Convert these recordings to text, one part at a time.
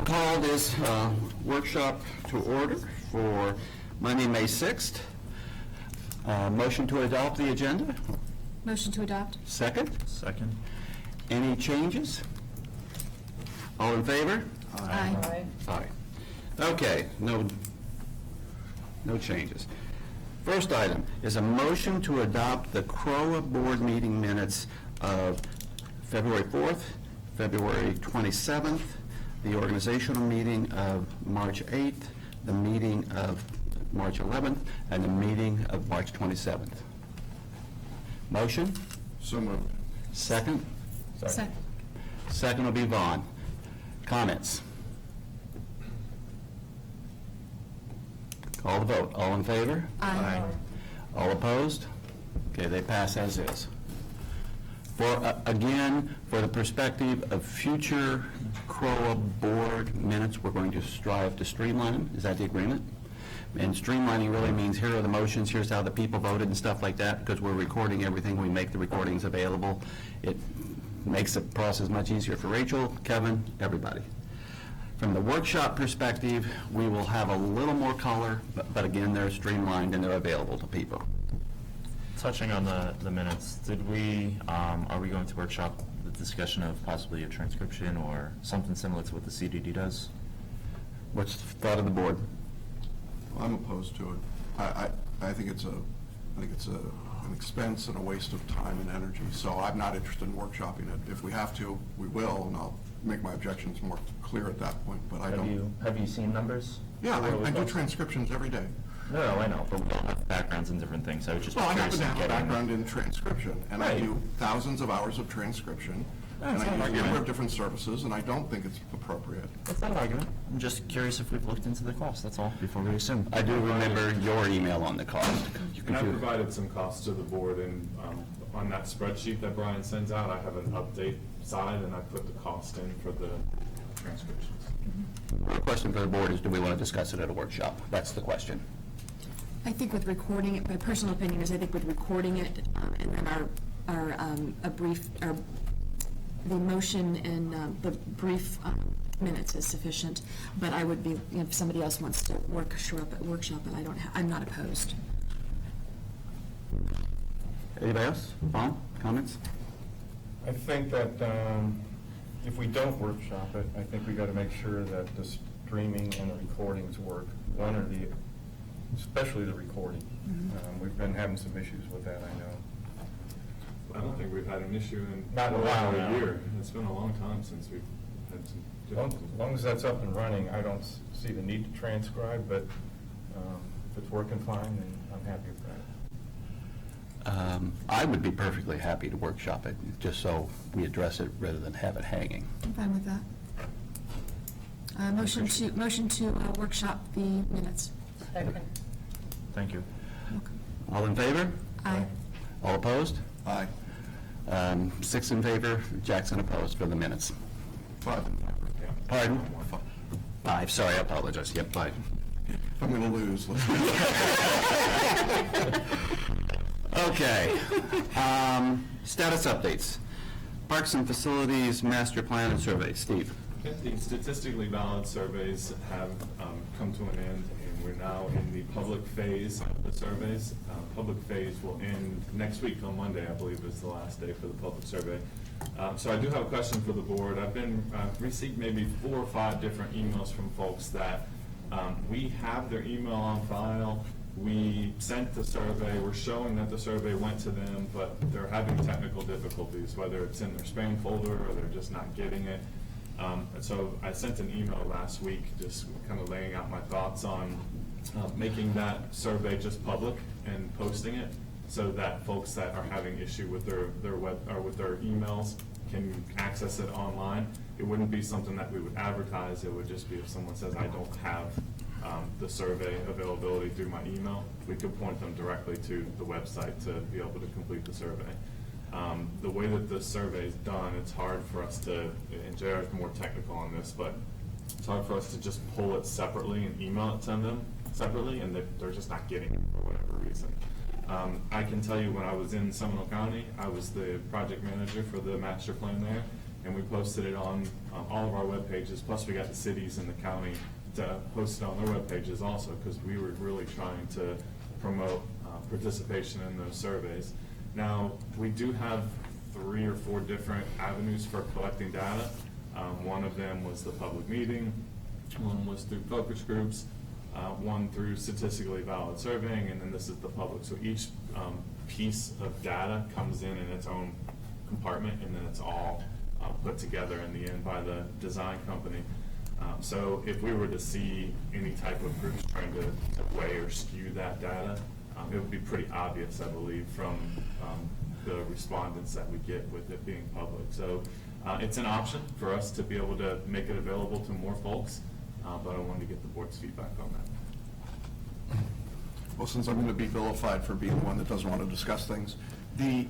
will call this workshop to order for Monday, May 6th. Motion to adopt the agenda? Motion to adopt. Second? Second. Any changes? All in favor? Aye. Aye. Okay, no changes. First item is a motion to adopt the CROA board meeting minutes of February 4th, February 27th, the organizational meeting of March 8th, the meeting of March 11th, and the meeting of March 27th. Motion? So moved. Second? Second. Second will be Vaughn. Comments? Call the vote. All in favor? Aye. All opposed? Okay, they pass as is. Again, for the perspective of future CROA board minutes, we're going to strive to streamline them. Is that the agreement? And streamlining really means here are the motions, here's how the people voted and stuff like that, because we're recording everything. We make the recordings available. It makes the process much easier for Rachel, Kevin, everybody. From the workshop perspective, we will have a little more color, but again, they're streamlined and they're available to people. Touching on the minutes, are we going to workshop the discussion of possibly a transcription or something similar to what the CDD does? What's the thought of the board? I'm opposed to it. I think it's an expense and a waste of time and energy. So I'm not interested in workshopping it. If we have to, we will, and I'll make my objections more clear at that point. But I don't. Have you seen numbers? Yeah, I do transcriptions every day. No, I know, but we all have backgrounds in different things. I was just Well, I curious happen to in have a getting. background in transcription, and I Right. do thousands of hours of transcription, and That's I not an use a number argument. of different services, and I don't think it's appropriate. That's not an argument. I'm just curious if we've looked into the cost, that's all, before we assume. I do remember your email on the cost. And I provided some costs to the board, and on that spreadsheet that Brian sends out, I have an update side, and I put the cost in for the transcriptions. The question for the board is, do we want to discuss it at a workshop? That's the question. I think with recording it, my personal opinion is I think with recording it, and then the motion and the brief minutes is sufficient. But I would be, if somebody else wants to workshop it, I'm not opposed. Anybody else? Vaughn, comments? I think that if we don't workshop it, I think we got to make sure that the streaming and the recordings work. Especially the recording. We've been having some issues with that, I know. I don't think we've had an issue in Not in a while over now. a year. It's been a long time since we've had some difficulties. As long as that's up and running, I don't see the need to transcribe, but if it's working fine, then I'm happy with that. I would be perfectly happy to workshop it, just so we address it rather than have it hanging. I'm fine with that. Motion to workshop the minutes. Second. Thank you. All in favor? Aye. All opposed? Aye. 6 in favor, Jackson opposed for the minutes. 5 in favor. Pardon? 5, sorry, I apologize. Yep, 5. If I'm going to lose, let's Okay. Status updates. Parks and Facilities Master Plan and Survey. Steve. The statistically valid surveys have come to an end, and we're now in the public phase of the surveys. Public phase will end next week on Monday, I believe is the last day for the public survey. So I do have a question for the board. I've received maybe 4 or 5 different emails from folks that we have their email on file. We sent the survey, we're showing that the survey went to them, but they're having technical difficulties, whether it's in their spam folder or they're just not getting it. So I sent an email last week just kind of laying out my thoughts on making that survey just public and posting it so that folks that are having issue with their web or with their emails can access it online. It wouldn't be something that we would advertise. It would just be if someone says, I don't have the survey availability through my email, we could point them directly to the website to be able to complete the survey. The way that the survey is done, it's hard for us to, and JR is more technical on this, but it's hard for us to just pull it separately and email it to them separately, and they're just not getting it for whatever reason. I can tell you when I was in Seminole County, I was the project manager for the master plan there, and we posted it on all of our web pages, plus we got the cities and the county to host it on their web pages also, because we were really trying to promote participation in those surveys. Now, we do have 3 or 4 different avenues for collecting data. One of them was the public meeting, one was through focus groups, one through statistically valid surveying, and then this is the public. So each piece of data comes in its own compartment, and then it's all put together in the end by the design company. So if we were to see any type of groups trying to weigh or skew that data, it would be pretty obvious, I believe, from the respondents that we get with it being public. So it's an option for us to be able to make it available to more folks, but I wanted to get the board's feedback on that. Well, since I'm going to be vilified for being the one that doesn't want to discuss things, the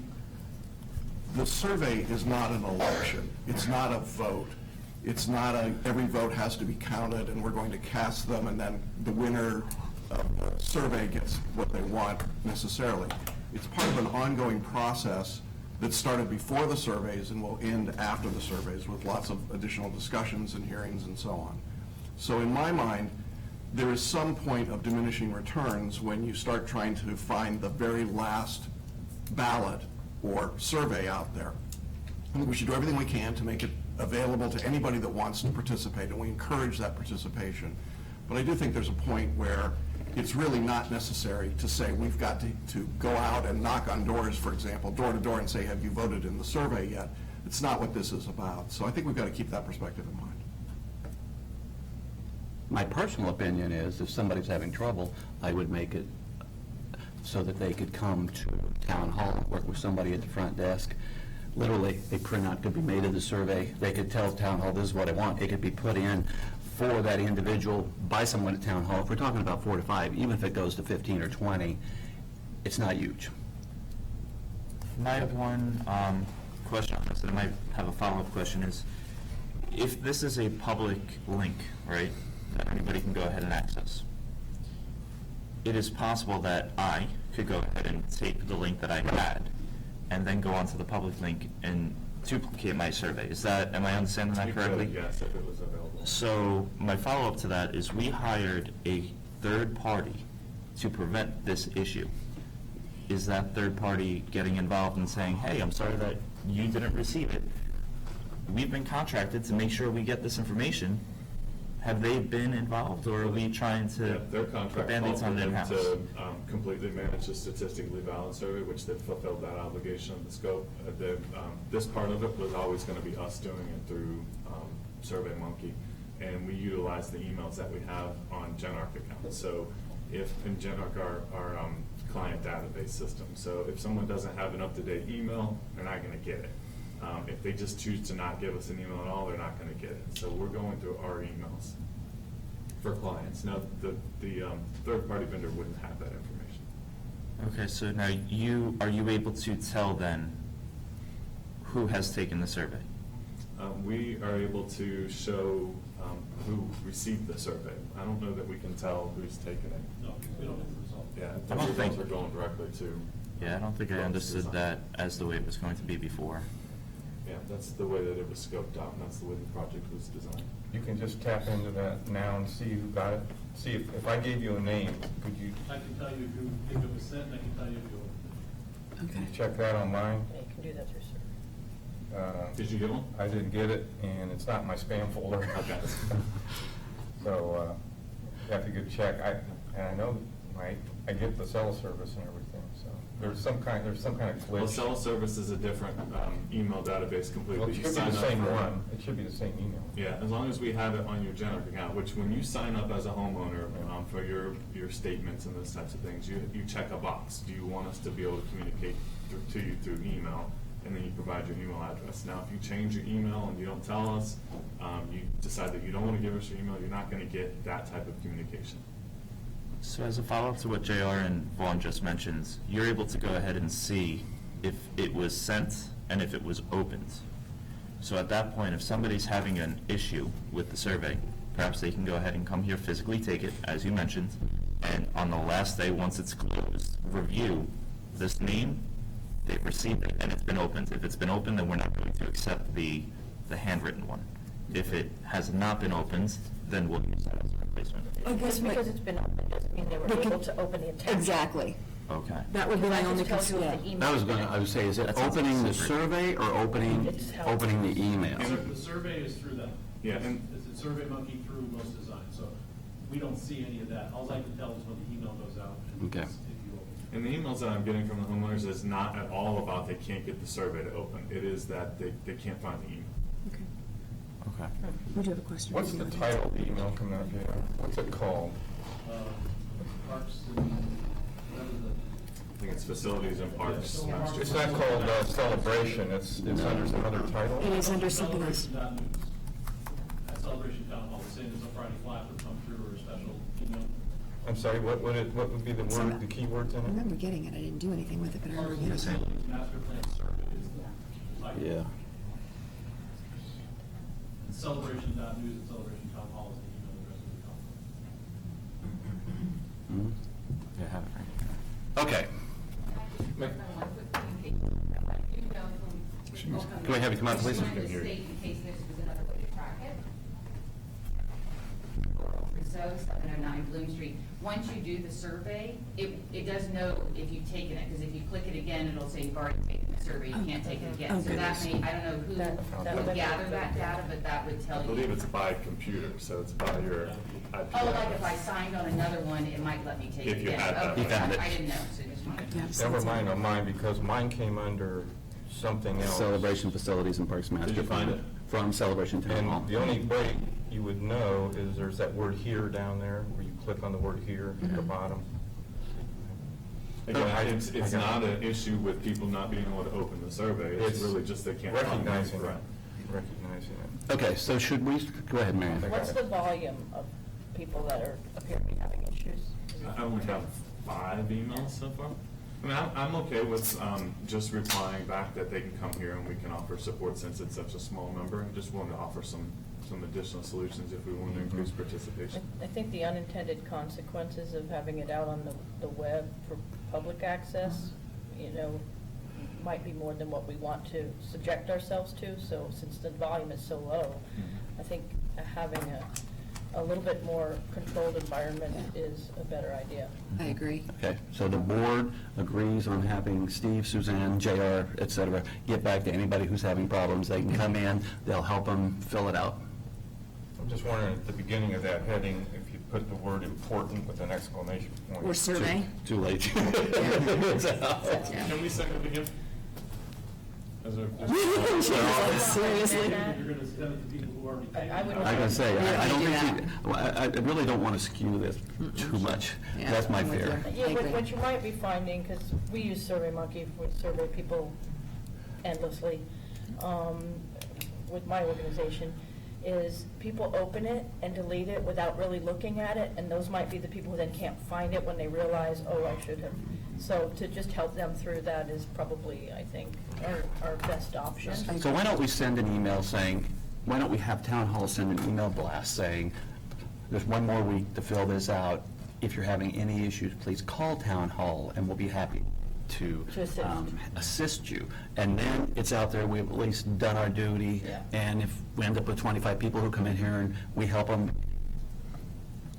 survey is not an election. It's not a vote. It's not every vote has to be counted and we're going to cast them and then the winner of the survey gets what they want necessarily. It's part of an ongoing process that started before the surveys and will end after the surveys with lots of additional discussions and hearings and so on. So in my mind, there is some point of diminishing returns when you start trying to find the very last ballot or survey out there. I think we should do everything we can to make it available to anybody that wants to participate, and we encourage that participation. But I do think there's a point where it's really not necessary to say we've got to go out and knock on doors, for example, door to door, and say, have you voted in the survey yet? It's not what this is about. So I think we've got to keep that perspective in mind. My personal opinion is if somebody's having trouble, I would make it so that they could come to town hall, work with somebody at the front desk. Literally, a printout could be made of the survey. They could tell town hall, this is what I want. It could be put in for that individual by someone at town hall. If we're talking about 4 to 5, even if it goes to 15 or 20, it's not huge. My one question on this, and I might have a follow-up question, is if this is a public link, right, that anybody can go ahead and access, it is possible that I could go ahead and take the link that I had and then go onto the public link and duplicate my survey. Am I understanding that correctly? Yes, if it was available. So my follow-up to that is we hired a third party to prevent this issue. Is that third party getting involved and saying, hey, I'm sorry that you didn't receive it? We've been contracted to make sure we get this information. Have they been involved, or are we trying to Yeah, their contract put Band-Aids called on for them in-house? to completely manage the statistically valid survey, which they've fulfilled that obligation of the scope. This part of it was always going to be us doing it through SurveyMonkey, and we utilize the emails that we have on GenArc accounts. So if in GenArc, our client database system, so if someone doesn't have an up-to-date email, they're not going to get it. If they just choose to not give us an email at all, they're not going to get it. So we're going through our emails for clients. Now, the third-party vendor wouldn't have that information. Okay, so now are you able to tell then who has taken the survey? We are able to show who received the survey. I don't know that we can tell who's taken it. No, we don't have the result. Yeah, I don't the results think- are going directly to. Yeah, I don't think I Well, understood design. that as the way it was going to be before. Yeah, that's the way that it was scoped out, and that's the way the project was designed. You can just tap into that now and see who got it. See if I gave you a name, could you I can tell you if it was sent, and I can tell you if you opened Okay. check that online? Yeah, you can do that through survey. Did you get one? I didn't get it, and it's not in my spam folder. Okay. So, you have to go check. And I know I get the cell service and everything, so there's some kind of glitch. Well, cell service is a different email database completely. Well, it You should be sign the up same for- one. It should be the same email. Yeah, as long as we have it on your GenArc account, which when you sign up as a homeowner for your statements and those types of things, you check a box. Do you want us to be able to communicate to you through email? And then you provide your email address. Now, if you change your email and you don't tell us, you decide that you don't want to give us your email, you're not going to get that type of communication. So as a follow-up to what JR and Vaughn just mentioned, you're able to go ahead and see if it was sent and if it was opened. So at that point, if somebody's having an issue with the survey, perhaps they can go ahead and come here, physically take it, as you mentioned, and on the last day, once it's closed, review this name, they've received it, and it's been opened. If it's been opened, then we're not going to accept the the handwritten one. If it has not been opened, then we'll use that as a replacement. I guess Just because it's been open doesn't mean they were They can- able to open the attachment. Exactly. Okay. That would be my That only just tells you concern. if the email- That was going to, I would say, is it That sounds opening the separate. survey or opening It's how- the email? The survey is through them. Yeah, and- It's a Survey Monkey through Most Design, so we don't see any of that. All I can tell is when the email goes out. and Okay. if you open it. And the emails that I'm getting from the homeowners is not at all about they can't get the survey to open. It is that they can't find the email. Okay. Okay. We do have a question. What's the title of the email coming out here? What's it called? Parks and, whatever the. I think it's facilities and parks. master It's plan. not called Celebration, it's under some other title? It is under something else. Celebration.news. At Celebration Town Hall, the same as a Friday flash would come through or a special email. I'm sorry, what would be the word, the keywords I in it? remember getting it, I didn't do anything with it, but I Parks remember and getting it. Facilities Master Plan Survey is the title. Yeah. Celebration.news at Celebration Town Hall is the email address of the company. Mhm. Yeah, I have it right here. Okay. Can we have you come out, please? I just wanted to state, in case this was another way to track it. So, 709 Bloom Street. Once you do the survey, it does know if you've taken it, because if you click it again, it'll say you've already taken the survey, you can't take it again. Oh, So that goodness. may, I don't know That who would would gather that data, but that would tell I you. believe it's by computer, so it's by your IP Oh, like if I address. signed on another one, it might let me take it If you again. had that Okay, one. You found it. I didn't know, so just wanted to. Yeah, so Never it's- mind on mine, because mine came under something else. Celebration Facilities and Parks Master. Did you find Plan it? From Celebration Town Hall. And the only way you would know is there's that word "here" down there, where you click on the word "here" at the bottom. Again, it's not an issue with people not being able to open the survey. It's really just they can't find it. Recognizing it, Right. recognizing it. Okay, so should we, go ahead, Marion. What's the volume of people that are apparently having issues? I only have 5 emails so far. I mean, I'm okay with just replying back that they can come here and we can offer support since it's such a small number. I just wanted to offer some additional solutions if we want to increase participation. I think the unintended consequences of having it out on the web for public access, might be more than what we want to subject ourselves to. So since the volume is so low, I think having a little bit more controlled environment is a better idea. I agree. Okay, so the board agrees on having Steve, Suzanne, JR, et cetera, get back to anybody who's having problems. They can come in, they'll help them fill it out. I'm just wondering, at the beginning of that heading, if you put the word "important" with an exclamation point. Or survey. Too late. Yeah. Can we second it again? As a- Seriously? You're gonna send it to people who already paid. I would- I gotta say, I don't Yeah. think, well, I really don't want to skew this too much. Yeah, That's my I'm with fear. you. Yeah, I agree. what you might be finding, because we use SurveyMonkey, we survey people endlessly, with my organization, is people open it and delete it without really looking at it, and those might be the people who then can't find it when they realize, oh, I should have. So to just help them through that is probably, I think, our best option. So why don't we send an email saying, why don't we have Town Hall send an email blast saying, there's one more week to fill this out. If you're having any issues, please call Town Hall and we'll be happy to To assist. assist you. And then it's out there, we've at least done our duty. Yeah. And if we end up with 25 people who come in here and we help them,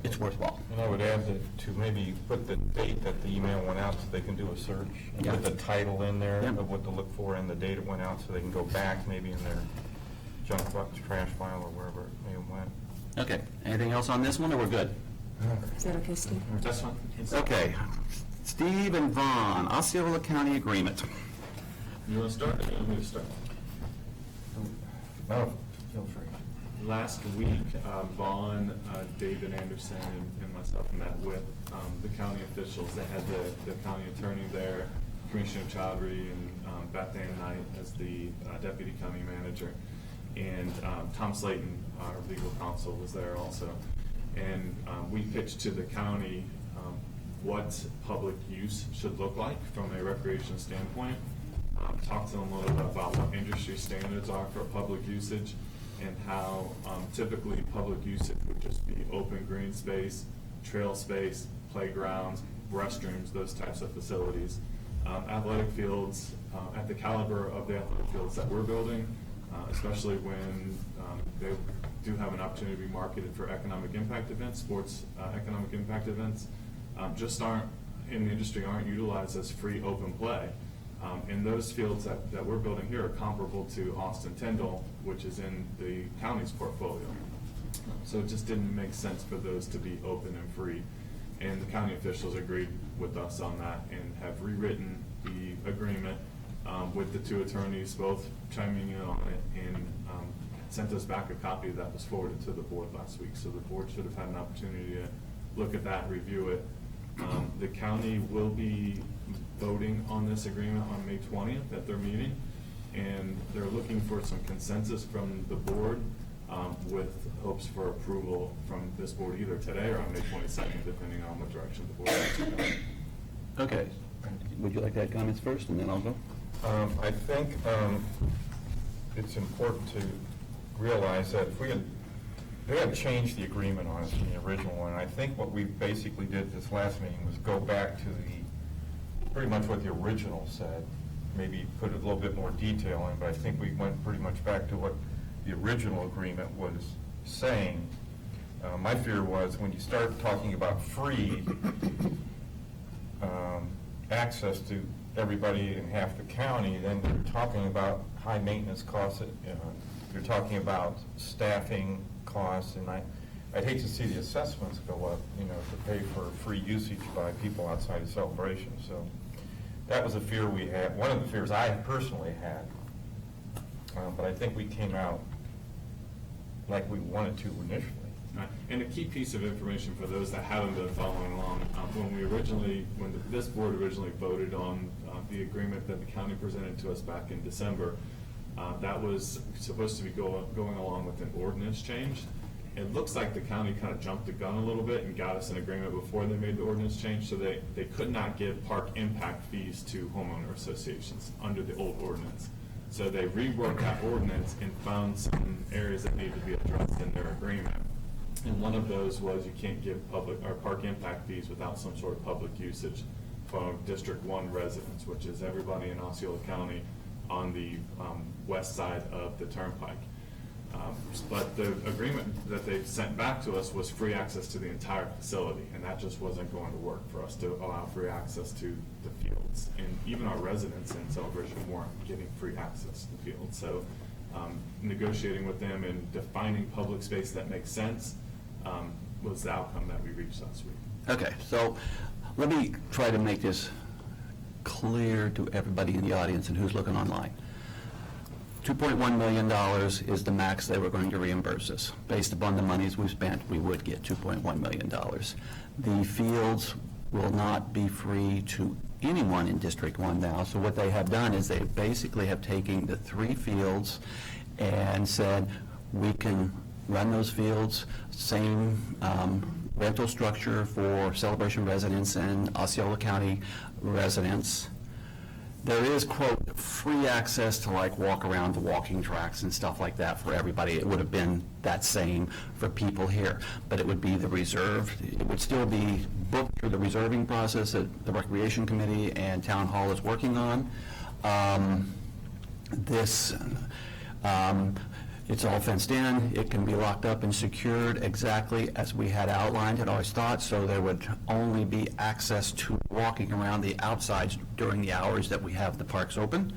it's worthwhile. And I would add that to maybe put the date that the email went out so they can do a search. And Yeah. put the title in there Yep. of what to look for and the date it went out so they can go back maybe in their junk trash file or wherever it may have went. Okay, anything else on this one, or we're good? Is that okay, Steve? That's fine. Okay, Steve and Vaughn, Osceola County Agreement. You want to start, or you want me to start? Oh, feel free. Last week, Vaughn, David Anderson, and myself met with the county officials. They had the county attorney there, Commissioner Chowdhury, and Beth Ann Knight as the deputy county manager. And Tom Slayton, our legal counsel, was there also. And we pitched to the county what public use should look like from a recreation standpoint. Talked to them a little bit about what industry standards are for public usage and how typically public usage would just be open green space, trail space, playgrounds, restrooms, those types of facilities. Athletic fields, at the caliber of the athletic fields that we're building, especially when they do have an opportunity to be marketed for economic impact events, sports economic impact events, just aren't, in the industry, aren't utilized as free open play. And those fields that we're building here are comparable to Austin Tyndall, which is in the county's portfolio. So it just didn't make sense for those to be open and free. And the county officials agreed with us on that and have rewritten the agreement with the two attorneys both chiming in on it, and sent us back a copy that was forwarded to the board last week. So the board should have had an opportunity to look at that, review it. The county will be voting on this agreement on May 20th at their meeting, and they're looking for some consensus from the board with hopes for approval from this board either today or on May 22nd, depending on what direction the board wants to go. Okay. Would you like to add comments first, and then I'll go? I think it's important to realize that if they had changed the agreement on us from the original one. I think what we basically did this last meeting was go back to pretty much what the original said, maybe put a little bit more detail in, but I think we went pretty much back to what the original agreement was saying. My fear was when you start talking about free access to everybody in half the county, then you're talking about high maintenance costs, you're talking about staffing costs, and I'd hate to see the assessments go up, to pay for free usage by people outside of Celebration. So that was a fear we had, one of the fears I personally had. But I think we came out like we wanted to initially. Right. And a key piece of information for those that haven't been following along, when this board originally voted on the agreement that the county presented to us back in December, that was supposed to be going along with an ordinance change. It looks like the county kind of jumped the gun a little bit and got us an agreement before they made the ordinance change, so they could not give park impact fees to homeowner associations under the old ordinance. So they reworked that ordinance and found some areas that needed to be addressed in their agreement. And one of those was you can't give public or park impact fees without some sort of public usage from District 1 residents, which is everybody in Osceola County on the west side of the turnpike. But the agreement that they sent back to us was free access to the entire facility, and that just wasn't going to work for us to allow free access to the fields. And even our residents in Celebration weren't getting free access to the fields. So negotiating with them and defining public space that makes sense was the outcome that we reached last week. Okay, so let me try to make this clear to everybody in the audience and who's looking online. $2.1 million is the max they were going to reimburse us. Based upon the monies we've spent, we would get $2.1 million. The fields will not be free to anyone in District 1 now, so what they have done is they basically have taken the 3 fields and said, we can run those fields, same rental structure for Celebration residents and Osceola County residents. There is, quote, free access to like walk around the walking tracks and stuff like that for everybody. It would have been that same for people here, but it would be the reserved. It would still be booked through the reserving process that the Recreation Committee and Town Hall is working on. It's all fenced in. It can be locked up and secured exactly as we had outlined and always thought, so there would only be access to walking around the outsides during the hours that we have the parks open.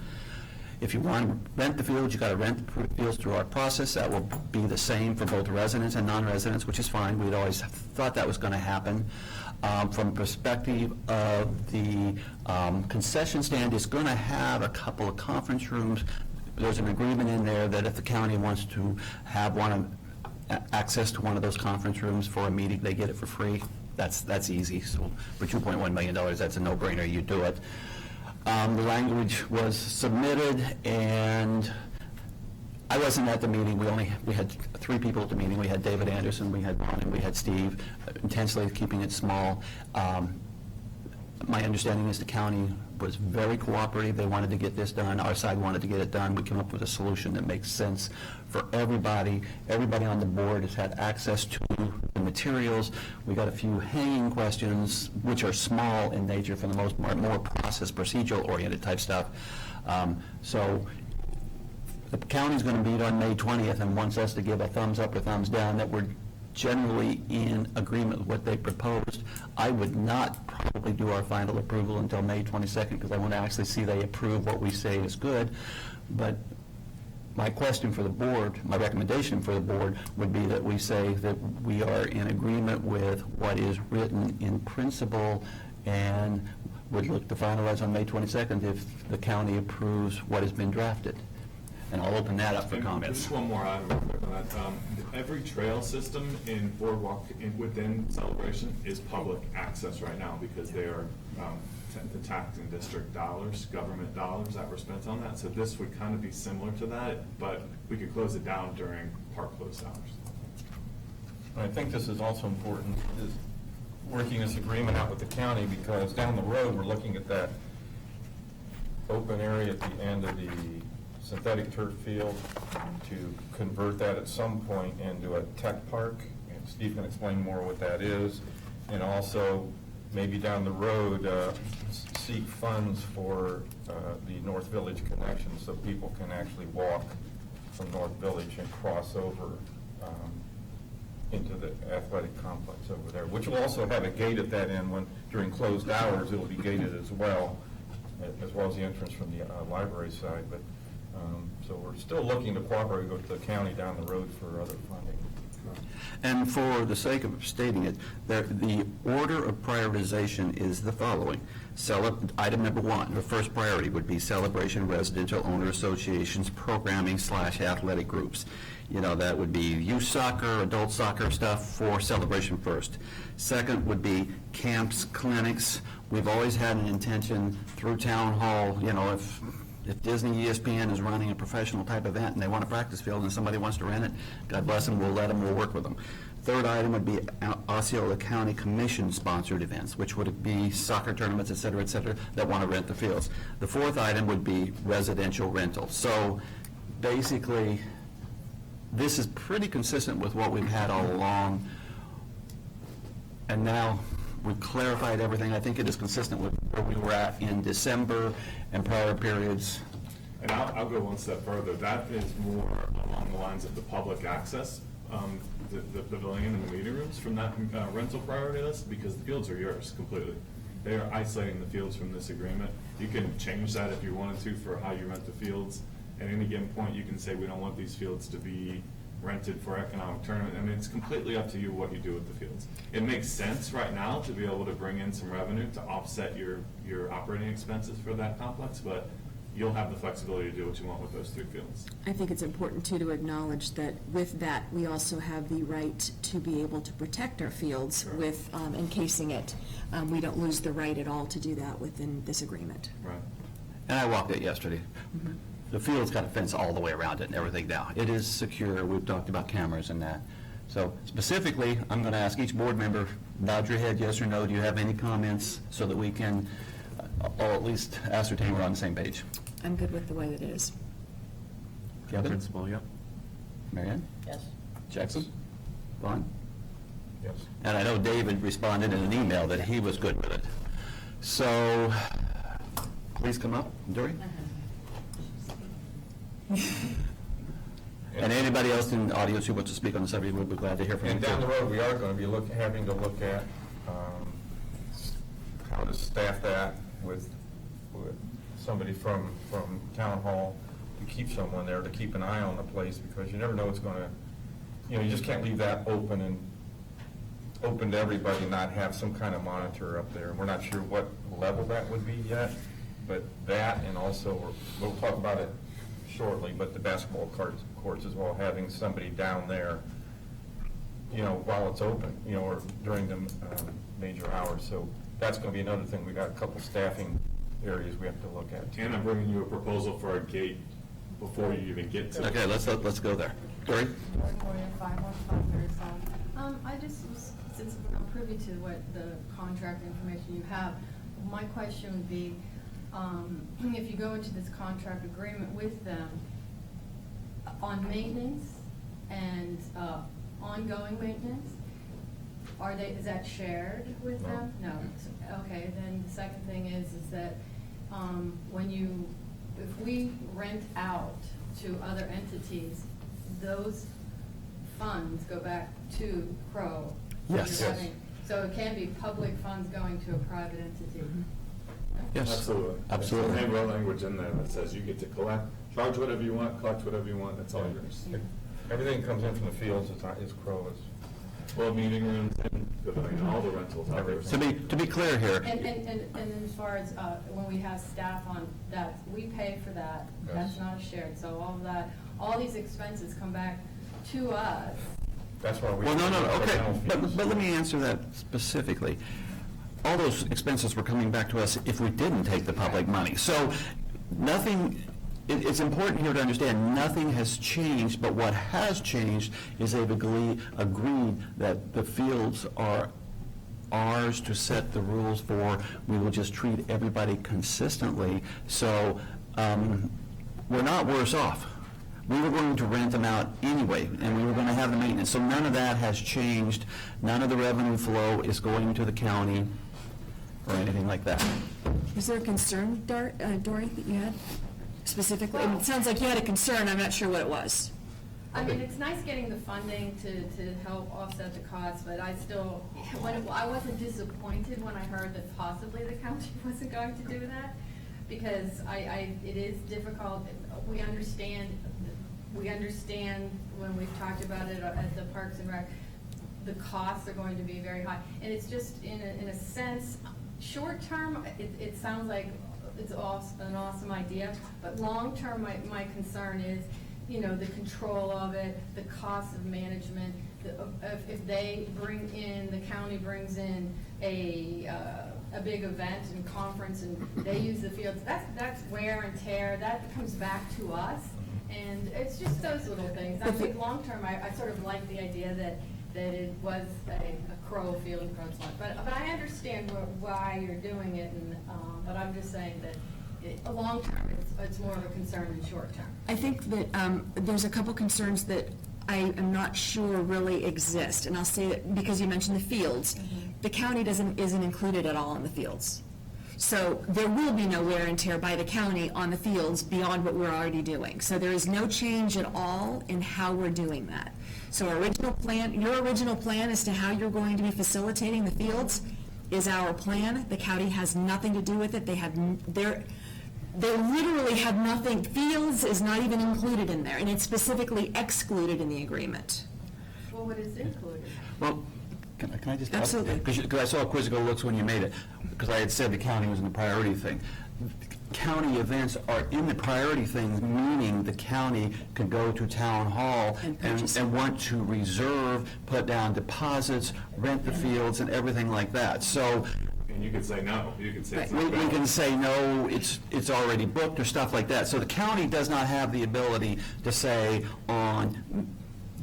If you want to rent the fields, you got to rent the fields through our process. That will be the same for both residents and non-residents, which is fine. We'd always thought that was going to happen. From perspective of the concession stand, it's going to have a couple of conference rooms. There's an agreement in there that if the county wants to have access to one of those conference rooms for a meeting, they get it for free. That's easy. So for $2.1 million, that's a no-brainer. You do it. The language was submitted, and I wasn't at the meeting. We had 3 people at the meeting. We had David Anderson, we had Ron, and we had Steve, intensely keeping it small. My understanding is the county was very cooperative. They wanted to get this done. Our side wanted to get it done. We came up with a solution that makes sense for everybody. Everybody on the board has had access to the materials. We got a few hanging questions, which are small in nature for the most part, more process, procedural-oriented type stuff. So the county's going to meet on May 20th and wants us to give a thumbs up or thumbs down that we're generally in agreement with what they proposed, I would not probably do our final approval until May 22nd, because I want to actually see they approve what we say is good. But my question for the board, my recommendation for the board would be that we say that we are in agreement with what is written in principle and would look to finalize on May 22nd if the county approves what has been drafted. And I'll open that up for And comments. Just one more item real quick on that. Every trail system in Boardwalk within Celebration is public access right now because they are the tax and district dollars, government dollars that were spent on that. So this would kind of be similar to that, but we could close it down during park close hours. I think this is also important, is working this agreement out with the county, because down the road, we're looking at that open area at the end of the synthetic turf field to convert that at some point into a tech park. And Steve can explain more what that is. And also, maybe down the road, seek funds for the North Village connection so people can actually walk from North Village and cross over into the athletic complex over there, which will also have a gate at that end when, during closed hours, it'll be gated as well as the entrance from the library side. But so we're still looking to cooperate with the county down the road for other funding. And for the sake of stating it, the order of prioritization is the following. Item number 1, the first priority would be Celebration Residential Owner Associations programming / athletic groups. You know, that would be youth soccer, adult soccer stuff for Celebration first. Second would be camps, clinics. We've always had an intention through town hall, you know, if Disney ESPN is running a professional type event and they want a practice field and somebody wants to rent it, God bless them, we'll let them, we'll work with them. Third item would be Osceola County Commission sponsored events, which would be soccer tournaments, et cetera, that want to rent the fields. The fourth item would be residential rental. So basically, this is pretty consistent with what we've had all along. And now we've clarified everything. I think it is consistent with where we were at in December and prior periods. And I'll go one step further. That is more along the lines of the public access, the pavilion and the meeting rooms from that rental priority list, because the fields are yours completely. They are isolating the fields from this agreement. You can change that if you wanted to for how you rent the fields. At any given point, you can say, we don't want these fields to be rented for economic tournament, and it's completely up to you what you do with the fields. It makes sense right now to be able to bring in some revenue to offset your operating expenses for that complex, but you'll have the flexibility to do what you want with those 3 fields. I think it's important, too, to acknowledge that with that, we also have the right to be able to protect our fields Sure. with encasing it. We don't lose the right at all to do that within this agreement. Right. And I walked it yesterday. The field's got a fence all the way around it and everything now. It is secure. We've talked about cameras and that. So specifically, I'm going to ask each board member, nod your head yes or no. Do you have any comments so that we can, or at least ascertain we're on the same page? I'm good with the way that it is. Kevin? Principal, yep. Marianne? Yes. Jackson? Vaughn? Yes. And I know David responded in an email that he was good with it. So, please come up, Dory. And anybody else in the audience who wants to speak on the subject, we'd be glad to hear from you. And down the road, we are going to be having to look at how to staff that with somebody from town hall to keep someone there, to keep an eye on the place, because you never know what's going to, you just can't leave that open to everybody and not have some kind of monitor up there. We're not sure what level that would be yet, but that, and also, we'll talk about it shortly, but the basketball courts as well, having somebody down there, while it's open, or during the major hours. So that's going to be another thing. We got a couple staffing areas we have to look at. And I'm bringing you a proposal for a gate before you even get to it. Okay, let's go there. Dory? I just was, since I'm privy to what the contract information you have, my question would be, if you go into this contract agreement with them, on maintenance and ongoing maintenance, is that shared with them? No. Okay, then the second thing is that if we rent out to other entities, those funds go back to CROA. Yes. You're having- So it can be public funds going to a private entity. Yes. Absolutely. Absolutely. There's a language in there that says you get to collect, charge whatever you want, collect whatever you want, that's all yours. Everything comes in from the fields, it's CROA's. Well, meeting rooms and all the rentals out there. To be clear here, And as far as, when we have staff on, that, we pay for that, that's Yes. not shared, so all of that, all these expenses come back to us. That's why we. well, no, okay, Rental fees. but let me answer that specifically. All those expenses were coming back to us if we didn't take the public money. So nothing, it's important here to understand, nothing has changed, but what has changed is they've agreed that the fields are ours to set the rules for. We will just treat everybody consistently. So we're not worse off. We were going to rent them out anyway, and we were going to have the maintenance. So none of that has changed. None of the revenue flow is going to the county or anything like that. Is there a concern, Dory, that you had specifically? I mean, it sounds like you had a concern, I'm not sure what it was. I mean, it's nice getting the funding to help offset the costs, but I still, I wasn't disappointed when I heard that possibly the county wasn't going to do that, because it is difficult. We understand when we've talked about it at the Parks and Rec, the costs are going to be very high. And it's just, in a sense, short term, it sounds like it's an awesome idea, but long term, my concern is, the control of it, the cost of management, if they bring in, the county brings in a big event and conference and they use the fields, that's wear and tear, that comes back to us. And it's just those little things. I think long term, I sort of like the idea that it was a CROA field and CROA slot. But I understand why you're doing it, and but I'm just saying that long term, it's more of a concern than short term. I think that there's a couple concerns that I am not sure really exist, and I'll say that because you mentioned the fields. The county isn't included at all in the fields. So there will be no wear and tear by the county on the fields beyond what we're already doing. So there is no change at all in how we're doing that. So your original plan as to how you're going to be facilitating the fields is our plan. The county has nothing to do with it. They literally have nothing. Fields is not even included in there, and it's specifically excluded in the agreement. Well, what is included? Well, can I just? Absolutely. Because I saw quizzical looks when you made it, because I had said the county was in the priority thing. County events are in the priority thing, meaning the county could go to town hall and want to reserve, put down deposits, rent the fields and everything like that. So And you could say no, you could say. it's we not can valid. say, no, it's already booked or stuff like that. So the county does not have the ability to say on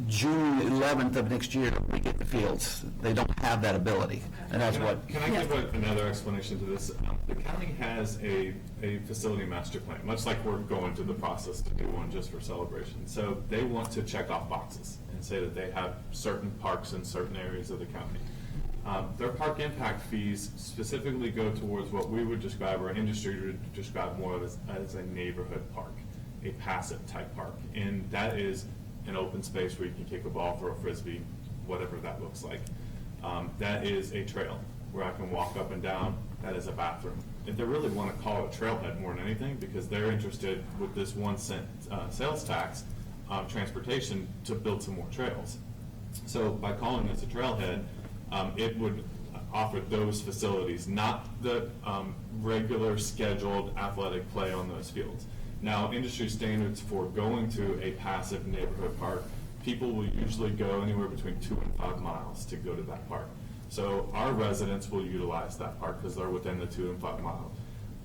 June 11th of next year, we get the fields. They don't have that ability. And that's what. Can I give another explanation to this? The county has a facility master plan, much like we're going through the process to do one just for Celebration. So they want to check off boxes and say that they have certain parks in certain areas of the county. Their park impact fees specifically go towards what we would describe, or industry would describe more of as a neighborhood park, a passive type park. And that is an open space where you can kick a ball, throw a frisbee, whatever that looks like. That is a trail where I can walk up and down. That is a bathroom. If they really want to call it a trailhead more than anything, because they're interested with this 1 cent sales tax, transportation, to build some more trails. So by calling this a trailhead, it would offer those facilities, not the regular scheduled athletic play on those fields. Now, industry standards for going to a passive neighborhood park, people will usually go anywhere between 2 and 5 miles to go to that park. So our residents will utilize that park because they're within the 2 and 5 miles.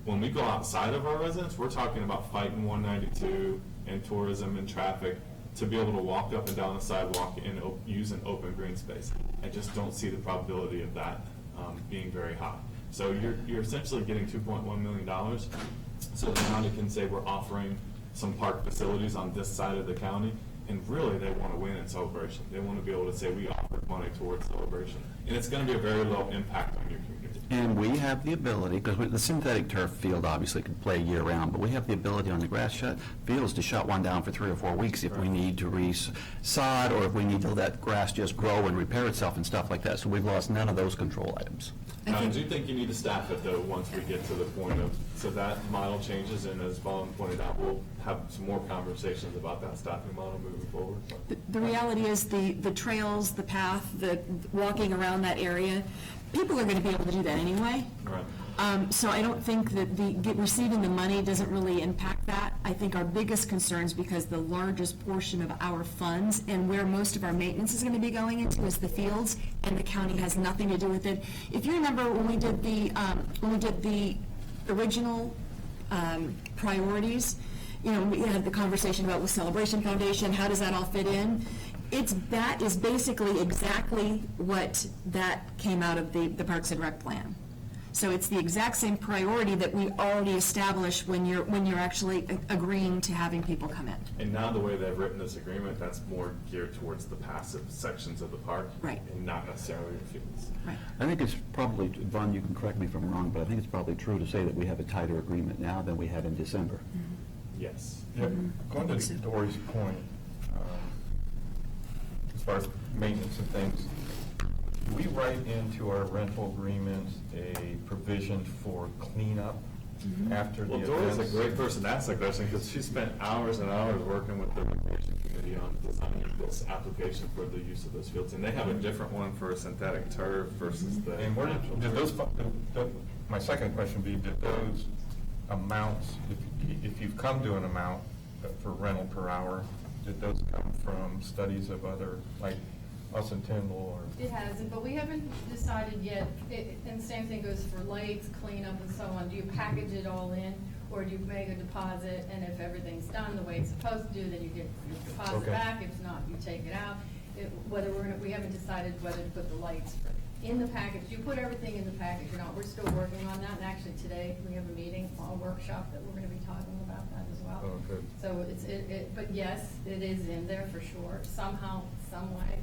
When we go outside of our residents, we're talking about fighting 192 and tourism and traffic to be able to walk up and down the sidewalk and use an open green space. I just don't see the probability of that being very high. So you're essentially getting $2.1 million. So the county can say we're offering some park facilities on this side of the county, and really they want to win in Celebration. They want to be able to say we offered money towards Celebration. And it's going to be a very low impact on your community. And we have the ability, because the synthetic turf field obviously could play year-round, but we have the ability on the grass fields to shut one down for 3 or 4 weeks if we need to re-sod, or if we need to let grass just grow and repair itself and stuff like that. So we've lost none of those control items. I do think you need to staff it, though, once we get to the point of, so that model changes, and as Vaughn pointed out, we'll have some more conversations about that staffing model moving forward. The reality is the trails, the path, the walking around that area, people are going to be able to do that anyway. Right. So I don't think that receiving the money doesn't really impact that. I think our biggest concerns, because the largest portion of our funds and where most of our maintenance is going to be going into is the fields, and the county has nothing to do with it. If you remember when we did the original priorities, you know, we had the conversation about with Celebration Foundation, how does that all fit in? That is basically exactly what that came out of the Parks and Rec plan. So it's the exact same priority that we already established when you're actually agreeing to having people come in. And now the way they've written this agreement, that's more geared towards the passive sections of the park. Right. And not necessarily the fields. Right. I think it's probably, Vaughn, you can correct me if I'm wrong, but I think it's probably true to say that we have a tighter agreement now than we had in December. Yes. Yeah, going to Dory's point, as far as maintenance and things, we write into our rental agreements a provision for cleanup after the Well, events. Dory's a great person to ask that question, because she spent hours and hours working with the recreation committee on designing this application for the use of those fields. And they have a different one for a synthetic turf versus the. And where natural did turf. those, my second question would be, did those amounts, if you've come to an amount for rental per hour, did those come from studies of other, like us and Tyndall, or? It hasn't, but we haven't decided yet, and the same thing goes for lights, cleanup and so on. Do you package it all in, or do you make a deposit, and if everything's done the way it's supposed to do, then you get your deposit Okay. back, if not, you take it out. We haven't decided whether to put the lights in the package. You put everything in the package or not. We're still working on that, and actually today, we have a meeting, a workshop that we're gonna be talking about that as well. Oh, good. So but yes, it is in there for sure, somehow, some way.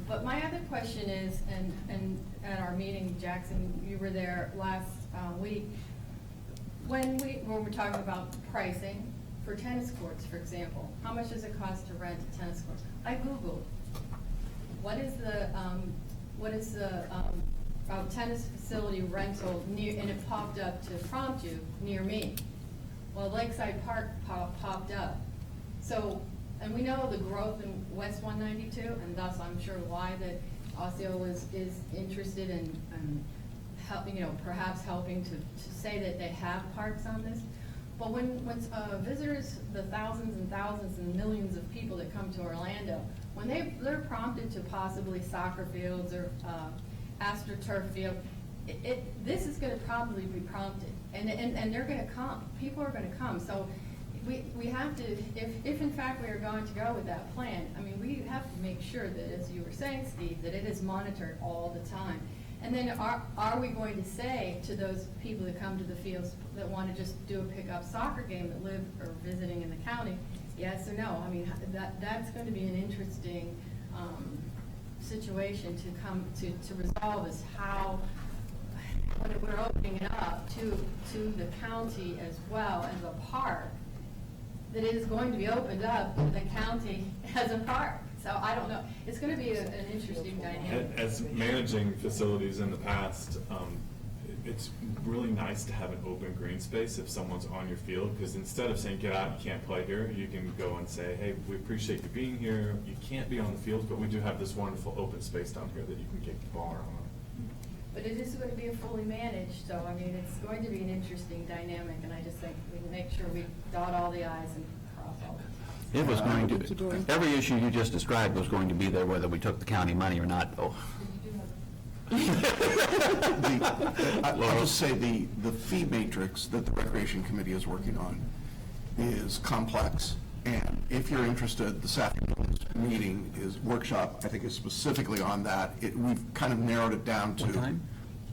But my other question is, and at our meeting, Jackson, you were there last week, when we're talking about pricing for tennis courts, for example, how much does it cost to rent a tennis court? I Googled, what is the tennis facility rental near, and it popped up to prompt you, near me. Well, Lakeside Park popped up. So, and we know the growth in West 192, and thus I'm sure why that Osseo is interested in helping, perhaps helping to say that they have parts on this. But when visitors, the thousands and thousands and millions of people that come to Orlando, when they're prompted to possibly soccer fields or AstroTurf field, this is going to probably be prompted, and they're going to come. People are going to come. So we have to, if in fact we are going to go with that plan, I mean, we have to make sure that, as you were saying, Steve, that it is monitored all the time. And then are we going to say to those people that come to the fields that want to just do a pickup soccer game that live or visiting in the county, yes or no? I mean, that's going to be an interesting situation to come to resolve, is how, when we're opening it up to the county as well as a park, that it is going to be opened up to the county as a park. So I don't know. It's going to be an interesting dynamic. As managing facilities in the past, it's really nice to have an open green space if someone's on your field, because instead of saying, get out, you can't play here, you can go and say, hey, we appreciate you being here. You can't be on the field, but we do have this wonderful open space down here that you can kick the ball around. But it is going to be fully managed, so I mean, it's going to be an interesting dynamic, and I just think we can make sure we dot all the i's and cross all the t's. It was going Thank you, Dory. to, every issue you just described was going to be there whether we took the county money or not. Oh. I'll just say the fee matrix that the Recreation Committee is working on is complex, and if you're interested, this afternoon's meeting workshop, I think, is specifically on that. We've kind of narrowed it down to. What time?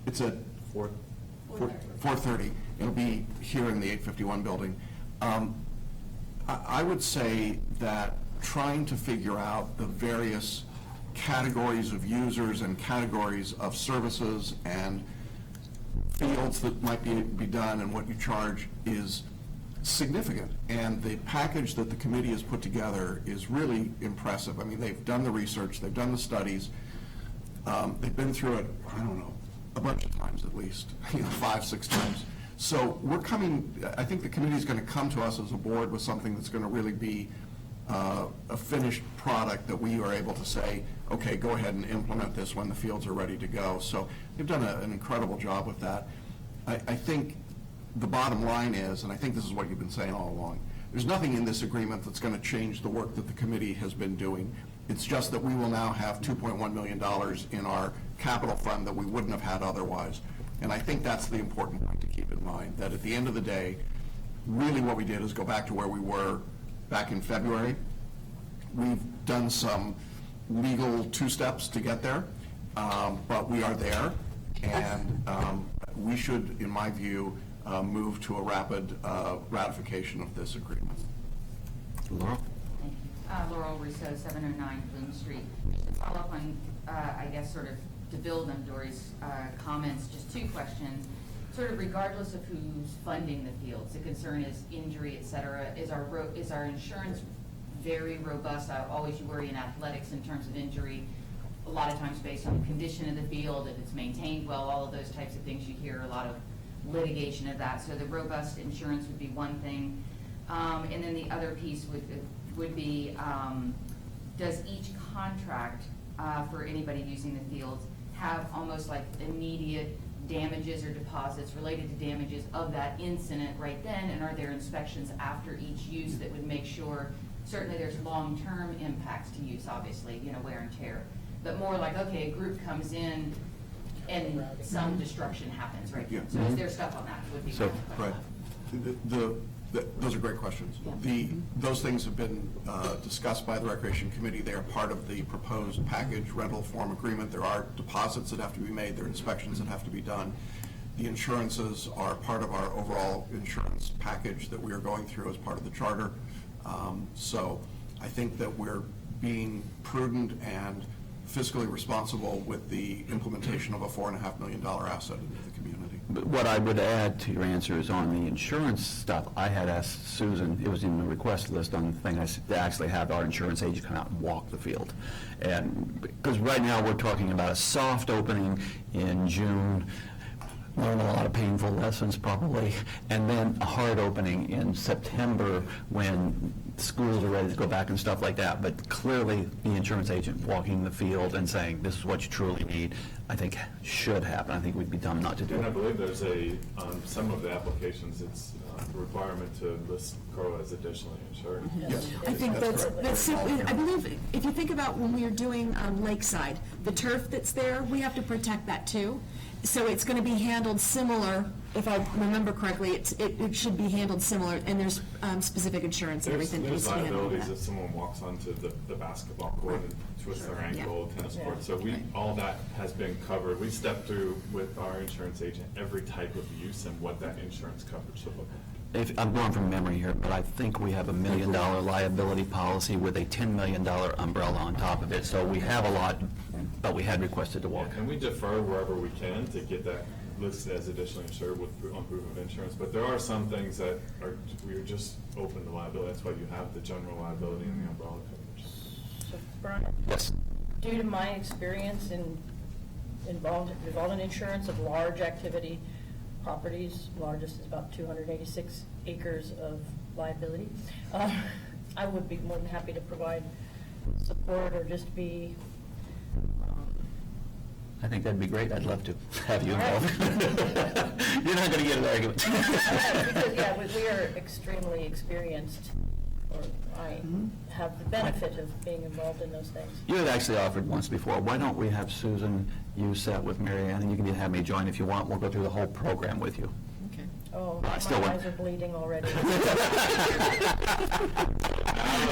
It's at 4:30. It'll be here in the 851 building. I would say that trying to figure out the various categories of users and categories of services and fields that might be done and what you charge is significant. And the package that the committee has put together is really impressive. I mean, they've done the research, they've done the studies, they've been through it, I don't know, a bunch of times at least, 5, 6 times. So we're coming, I think the committee is going to come to us as a board with something that's going to really be a finished product that we are able to say, okay, go ahead and implement this when the fields are ready to go. So they've done an incredible job with that. I think the bottom line is, and I think this is what you've been saying all along, there's nothing in this agreement that's going to change the work that the committee has been doing. It's just that we will now have $2.1 million in our capital fund that we wouldn't have had otherwise. And I think that's the important point to keep in mind, that at the end of the day, really what we did is go back to where we were back in February. We've done some legal 2 steps to get there, but we are there, and we should, in my view, move to a rapid ratification of this agreement. Laurel? Laurel Rousseau, 709 Bloom Street. Just to follow up on, I guess, sort of to build on Dory's comments, just 2 questions. Sort of regardless of who's funding the fields, the concern is injury, et cetera. Is our insurance very robust? I always worry in athletics in terms of injury, a lot of times based on the condition of the field, if it's maintained well, all of those types of things. You hear a lot of litigation of that. So the robust insurance would be one thing. And then the other piece would be, does each contract for anybody using the fields have almost like immediate damages or deposits related to damages of that incident right then? And are there inspections after each use that would make sure, certainly there's long-term impacts to use, obviously, wear and tear, but more like, okay, a group comes in and some destruction happens, right? Yeah. So is there stuff on that would be So- my Right. question. Those are great questions. Those things have been discussed by the Recreation Committee. They are part of the proposed package rental form agreement. There are deposits that have to be made. There are inspections that have to be done. The insurances are part of our overall insurance package that we are going through as part of the charter. So I think that we're being prudent and fiscally responsible with the implementation of a $4.5 million asset into the community. But what I would add to your answer is on the insurance stuff, I had asked Susan, it was in the request list on the thing, to actually have our insurance agent come out and walk the field. And because right now we're talking about a soft opening in June, learn a lot of painful lessons probably, and then a hard opening in September when schools are ready to go back and stuff like that. But clearly, the insurance agent walking the field and saying, this is what you truly need, I think should happen. I think we'd be dumb not to do And I it. believe there's some of the applications, it's a requirement to list CROA as additionally insured. Yes. I think That's that's simply, I believe, if you think about when we were doing Lakeside, the turf that's there, we have to protect that too. So it's going to be handled similar, if I remember correctly, it should be handled similar, and there's specific insurance and everything that needs There's to be handled with liabilities that. if someone walks onto the basketball court and twists their ankle, tennis Yeah. court. So all that has been covered. We step through with our insurance agent every type of use and what that insurance coverage should look like. I'm going from memory here, but I think we have $1 million liability policy with a $10 million umbrella on top of it. So we have a lot, but we had requested to walk. And we defer wherever we can to get that listed as additionally insured on proof of insurance. But there are some things that we are just open to liability. That's why you have the general liability and the umbrella coverage. So, Brian, Yes. due to my experience involved in insurance of large activity properties, largest is about 286 acres of liability, I would be more than happy to provide support or just be, I think that'd be great. I'd love to have you All right. involved. You're not going to get an argument. because, yeah, we are extremely experienced, or I have the benefit of being involved in those things. You had actually offered once before, why don't we have Susan, you set with Mary Ann, and you can have me join if you want. We'll go through the whole program with you. Okay. Oh, I my still want- eyes are bleeding already. If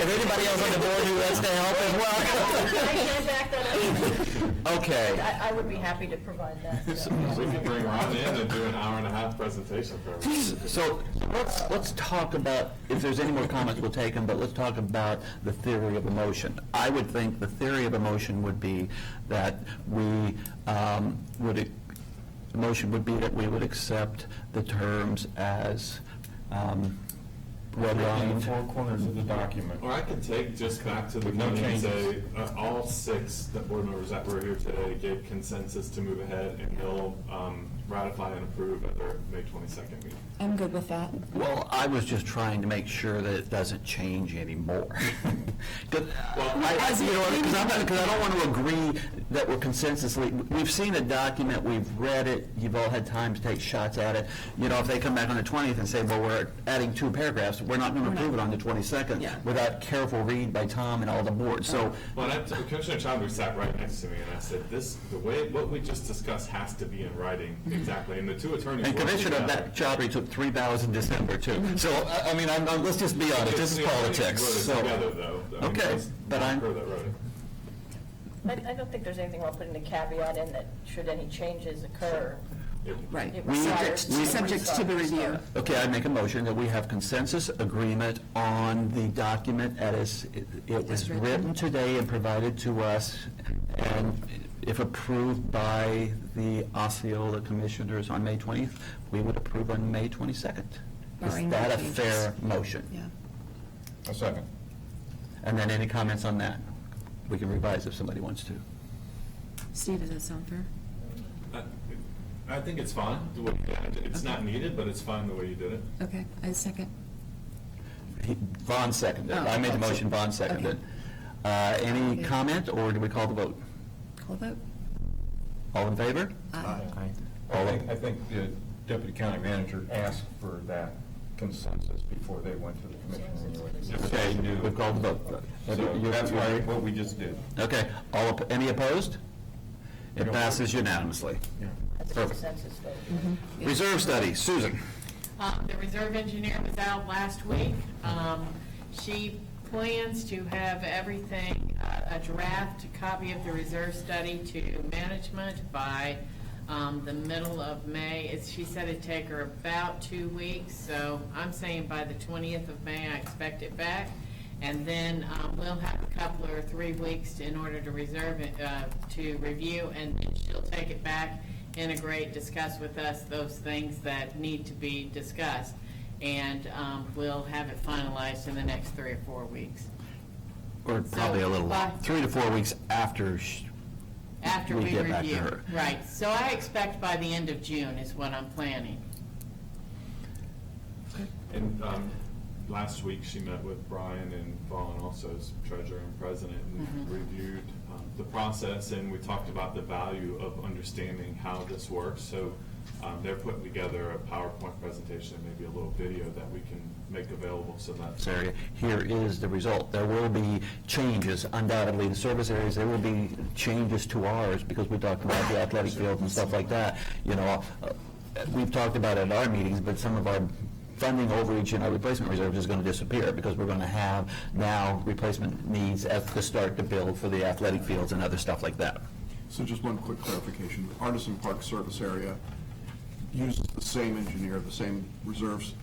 anybody else on the board who wants to help as well. I can't back that Okay. I would be happy to provide that. We could bring Ron in and do an hour-and-a-half presentation for everyone. So let's talk about, if there's any more comments, we'll take them, but let's talk about the theory of emotion. I would think the theory of emotion would be that we emotion would be that we would accept the terms as In the redlined. four corners of the document. Or I could take just back to the With no beginning and say, changes. all 6 board members that were here today gave consensus to move ahead, and they'll ratify and approve at their May 22nd meeting. I'm good with that. Well, I was just trying to make sure that it doesn't change anymore. Because I don't want to agree that we're consensusly, we've seen a document, we've read it, you've all had time to take shots at it. You know, if they come back on the 20th and say, well, we're adding 2 paragraphs, we're not going to approve it on the 22nd Yeah. without careful read by Tom and all the board. So, Well, Commissioner Chowdhury sat right next to me, and I said, what we just discussed has to be in writing, exactly, and the 2 attorneys and worked Commissioner together. Chowdhury took 3 vows in December, too. So, I mean, let's just be honest, this is The attorneys politics. wrote it So, together, though. I mean, Okay, it's but not I'm- her that wrote it. I don't think there's anything wrong putting the caveat in that should any changes occur. Right. it We- requires- Subject to the review. Okay, I make a motion that we have consensus agreement on the document as it was written. written today and provided to us, and if approved by the Osceola Commissioners on May 20th, we would approve on May 22nd. Barring Is no that a changes. fair motion? Yeah. A second. And then any comments on that? We can revise if somebody wants to. Steve, does that sound fair? I think it's fine, the way you did it. It's not needed, but it's fine the way you did it. Okay, I second. Vaughn seconded. Oh, I made the okay. motion, Vaughn seconded. Any Okay. comment, or do we call the vote? Call vote? All in favor? Aye. I think the deputy county manager asked for that consensus before they went to the commission anyway. Okay, we've called the vote. So that's why, what we just did. Okay, any opposed? It passes unanimously. That's a Perfect. consensus vote. Reserve study, Susan. The reserve engineer was out last week. She plans to have everything, a draft copy of the reserve study to management by the middle of May. She said it'd take her about 2 weeks, so I'm saying by the 20th of May, I expect it back. And then we'll have a couple or 3 weeks in order to reserve it, to review, and then she'll take it back, integrate, discuss with us those things that need to be discussed. And we'll have it finalized in the next 3 or 4 weeks. Or probably a little, by- 3 to 4 weeks after After we we get back to review. her. Right, so I expect by the end of June is what I'm planning. And last week, she met with Brian and Vaughn, also as treasurer and president, and reviewed the process, and we talked about the value of understanding how this works. So they're putting together a PowerPoint presentation, and maybe a little video that we can make available so that. area. Here is the result. There will be changes, undoubtedly, in service areas. There will be changes to ours, because we talked about the athletic fields and stuff like that. You know, we've talked about it at our meetings, but some of our funding overreach in our replacement reserve is going to disappear, because we're going to have now replacement needs to start to build for the athletic fields and other stuff like that. So just one quick clarification. Artisan Park service area uses the same engineer, the same reserves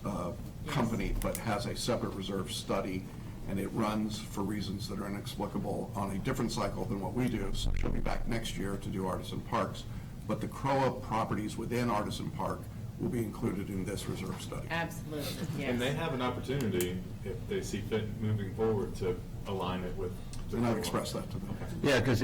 company, but has a separate reserve study, and it runs, for reasons that are inexplicable, on a different cycle than what we do. So she'll be back next year to do Artisan Parks, but the CROA properties within Artisan Park will be included in this reserve study. Absolutely, yes. And they have an opportunity, if they see fit moving forward, to align it with. the And I've CROA. expressed that to them. Yeah, because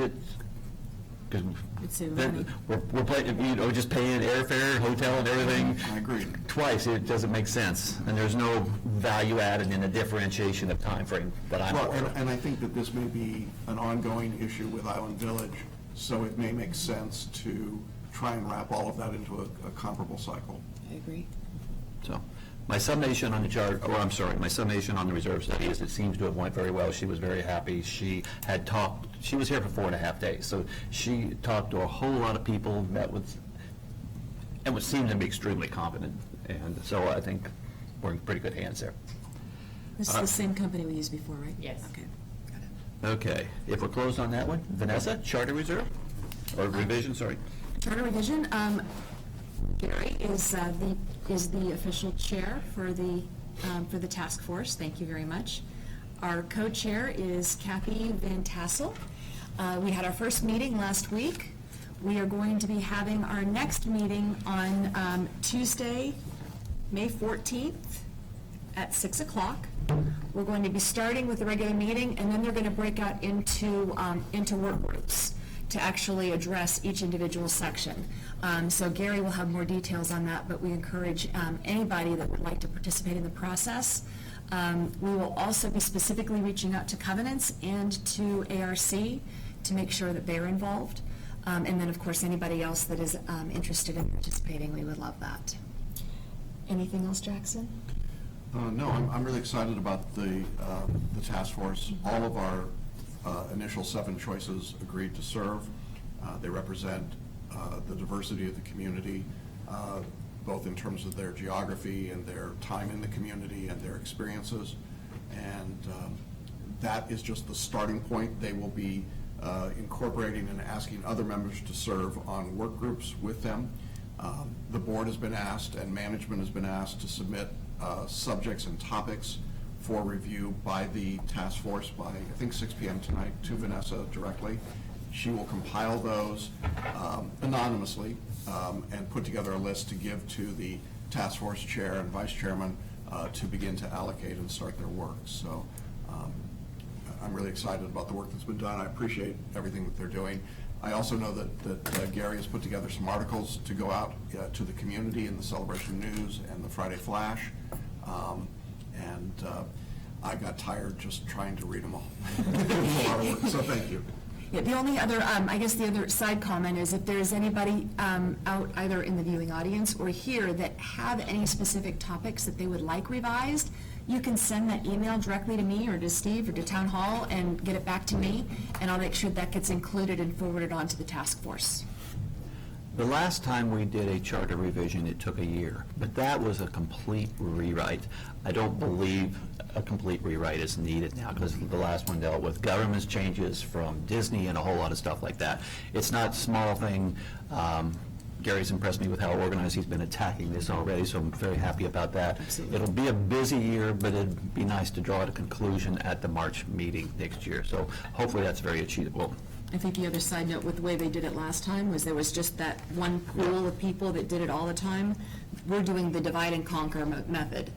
It's in money. we're paying, you know, just paying airfare, hotel and everything. I agree. Twice, it doesn't make sense, and there's no value added in the differentiation of time frame that I'm Well, aware of. and I think that this may be an ongoing issue with Island Village, so it may make sense to try and wrap all of that into a comparable cycle. I agree. So, my summation on the chart, or I'm sorry, my summation on the reserve study is it seems to have went very well. She was very happy. She had talked, she was here for 4.5 days, so she talked to a whole lot of people, met with, and seemed to be extremely competent. And so I think we're in pretty good hands there. This is the same company we used before, right? Yes. Okay, got it. Okay, if we're closed on that one, Vanessa, charter reserve, or revision, sorry. Charter revision, Gary is the official chair for the task force. Thank you very much. Our co-chair is Kathy Van Tassel. We had our first meeting last week. We are going to be having our next meeting on Tuesday, May 14th at 6 o'clock. We're going to be starting with the regular meeting, and then they're going to break out into work groups to actually address each individual section. So Gary will have more details on that, but we encourage anybody that would like to participate in the process. We will also be specifically reaching out to Covenants and to ARC to make sure that they're involved. And then, of course, anybody else that is interested in participating, we would love that. Anything else, Jackson? No, I'm really excited about the task force. All of our initial 7 choices agreed to serve. They represent the diversity of the community, both in terms of their geography and their time in the community and their experiences. And that is just the starting point. They will be incorporating and asking other members to serve on work groups with them. The board has been asked and management has been asked to submit subjects and topics for review by the task force by, I think, 6 p.m. tonight to Vanessa directly. She will compile those anonymously and put together a list to give to the task force chair and vice chairman to begin to allocate and start their work. So I'm really excited about the work that's been done. I appreciate everything that they're doing. I also know that Gary has put together some articles to go out to the community in the Celebration News and the Friday Flash. I got tired just trying to read them all. So thank you. Yeah, the only other, I guess the other side comment is if there's anybody out either in the viewing audience or here that have any specific topics that they would like revised, you can send that email directly to me or to Steve or to Town Hall and get it back to me, and I'll make sure that gets included and forwarded on to the task force. The last time we did a charter revision, it took a year, but that was a complete rewrite. I don't believe a complete rewrite is needed now because the last one dealt with government's changes from Disney and a whole lot of stuff like that. It's not a small thing. Gary's impressed me with how organized he's been attacking this already, so I'm very happy about that. Absolutely. It'll be a busy year, but it'd be nice to draw it a conclusion at the March meeting next year. So hopefully that's very achievable. I think the other side note with the way they did it last time was there was just that one pool of people that did it all the time. We're doing the divide and conquer method,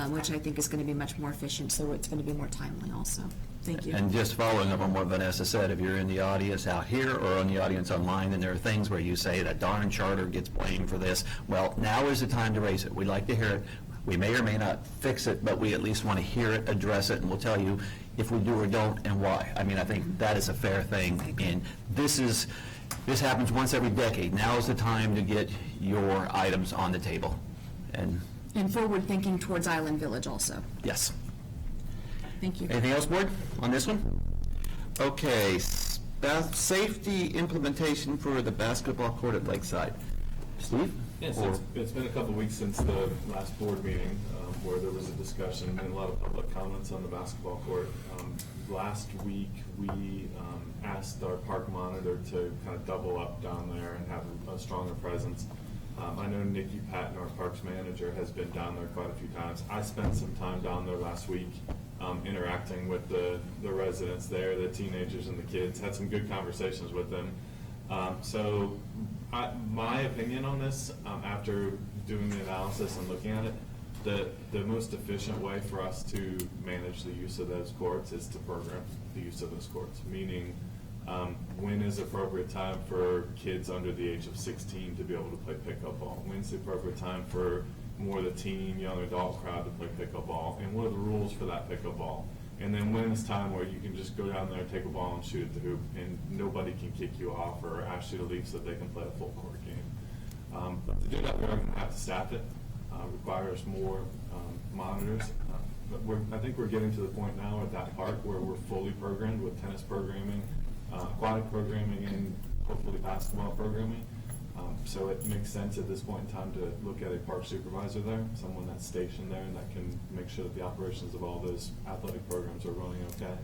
which I think is going to be much more efficient, so it's going to be more timely also. Thank you. And just following up on what Vanessa said, if you're in the audience out here or on the audience online, and there are things where you say that darn charter gets blamed for this, well, now is the time to raise it. We'd like to hear it. We may or may not fix it, but we at least want to hear it, address it, and we'll tell you if we do or don't and why. I mean, I think that is a fair thing, and this happens once every decade. Now is the time to get your items on the table. And forward thinking towards Island Village also. yes. Thank you. Anything else, board, on this one? Okay, safety implementation for the basketball court at Lakeside. Steve? Yes, Or- it's been a couple of weeks since the last board meeting where there was a discussion and a lot of public comments on the basketball court. Last week, we asked our park monitor to kind of double up down there and have a stronger presence. I know Nikki Patton, our parks manager, has been down there quite a few times. I spent some time down there last week interacting with the residents there, the teenagers and the kids, had some good conversations with them. So my opinion on this, after doing the analysis and looking at it, the most efficient way for us to manage the use of those courts is to program the use of those courts, meaning when is the appropriate time for kids under the age of 16 to be able to play pickup ball? When's the appropriate time for more of the teen, young adult crowd to play pickup ball? And what are the rules for that pickup ball? And then when is time where you can just go down there, take a ball and shoot at the hoop and nobody can kick you off or ask you to leave so they can play a full court game. But to do that, we're going to have to staff it. Requires more monitors. But I think we're getting to the point now at that park where we're fully programmed with tennis programming, aquatic programming, and hopefully basketball programming. So it makes sense at this point in time to look at a park supervisor there, someone that's stationed there and that can make sure that the operations of all those athletic programs are running okay.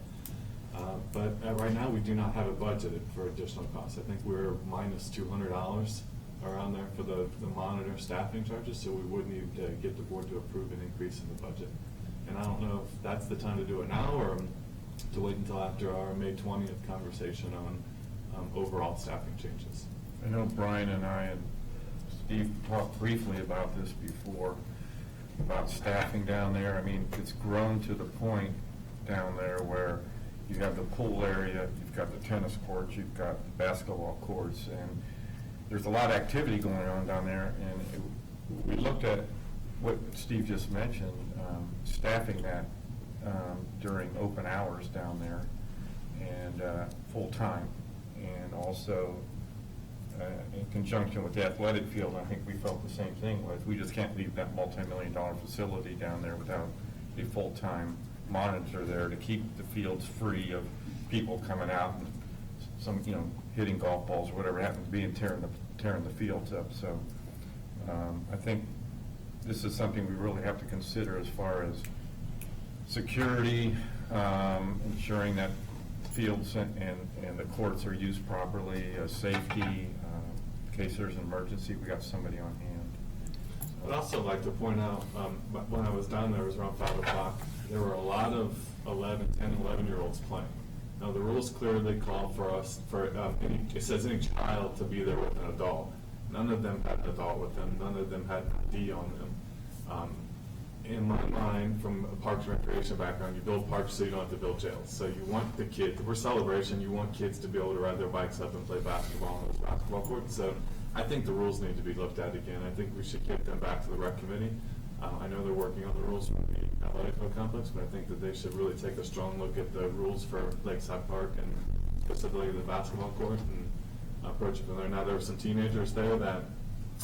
But right now, we do not have it budgeted for additional costs. I think we're minus $200 around there for the monitor staffing charges, so we would need to get the board to approve an increase in the budget. And I don't know if that's the time to do it now, or to wait until after our May 20th conversation on overall staffing changes. I know Brian and I and Steve talked briefly about this before, about staffing down there. I mean, it's grown to the point down there where you have the pool area, you've got the tennis courts, you've got the basketball courts, and there's a lot of activity going on down there. And we looked at what Steve just mentioned, staffing that during open hours down there and full-time. And also in conjunction with the athletic field, I think we felt the same thing, was we just can't leave that multi-million-dollar facility down there without a full-time monitor there to keep the fields free of people coming out and some, hitting golf balls or whatever happens to be and tearing the fields up. So I think this is something we really have to consider as far as security, ensuring that fields and the courts are used properly, safety, in case there's an emergency, we got somebody on hand. I'd also like to point out, when I was down there, it was around 5 o'clock, there were a lot of 10, 11-year-olds playing. Now, the rules clearly call for us, it says any child to be there with an adult. None of them had an adult with them, none of them had an ID on them. In my mind, from a Parks and Recreation background, you build parks so you don't have to build jails. So you want the kids, for celebration, you want kids to be able to ride their bikes up and play basketball on those basketball courts. So I think the rules need to be looked at again. I think we should get them back to the rec committee. I know they're working on the rules for the athletic complex, but I think that they should really take a strong look at the rules for Lakeside Park and specifically the basketball court and approach it from there. Now, there were some teenagers there that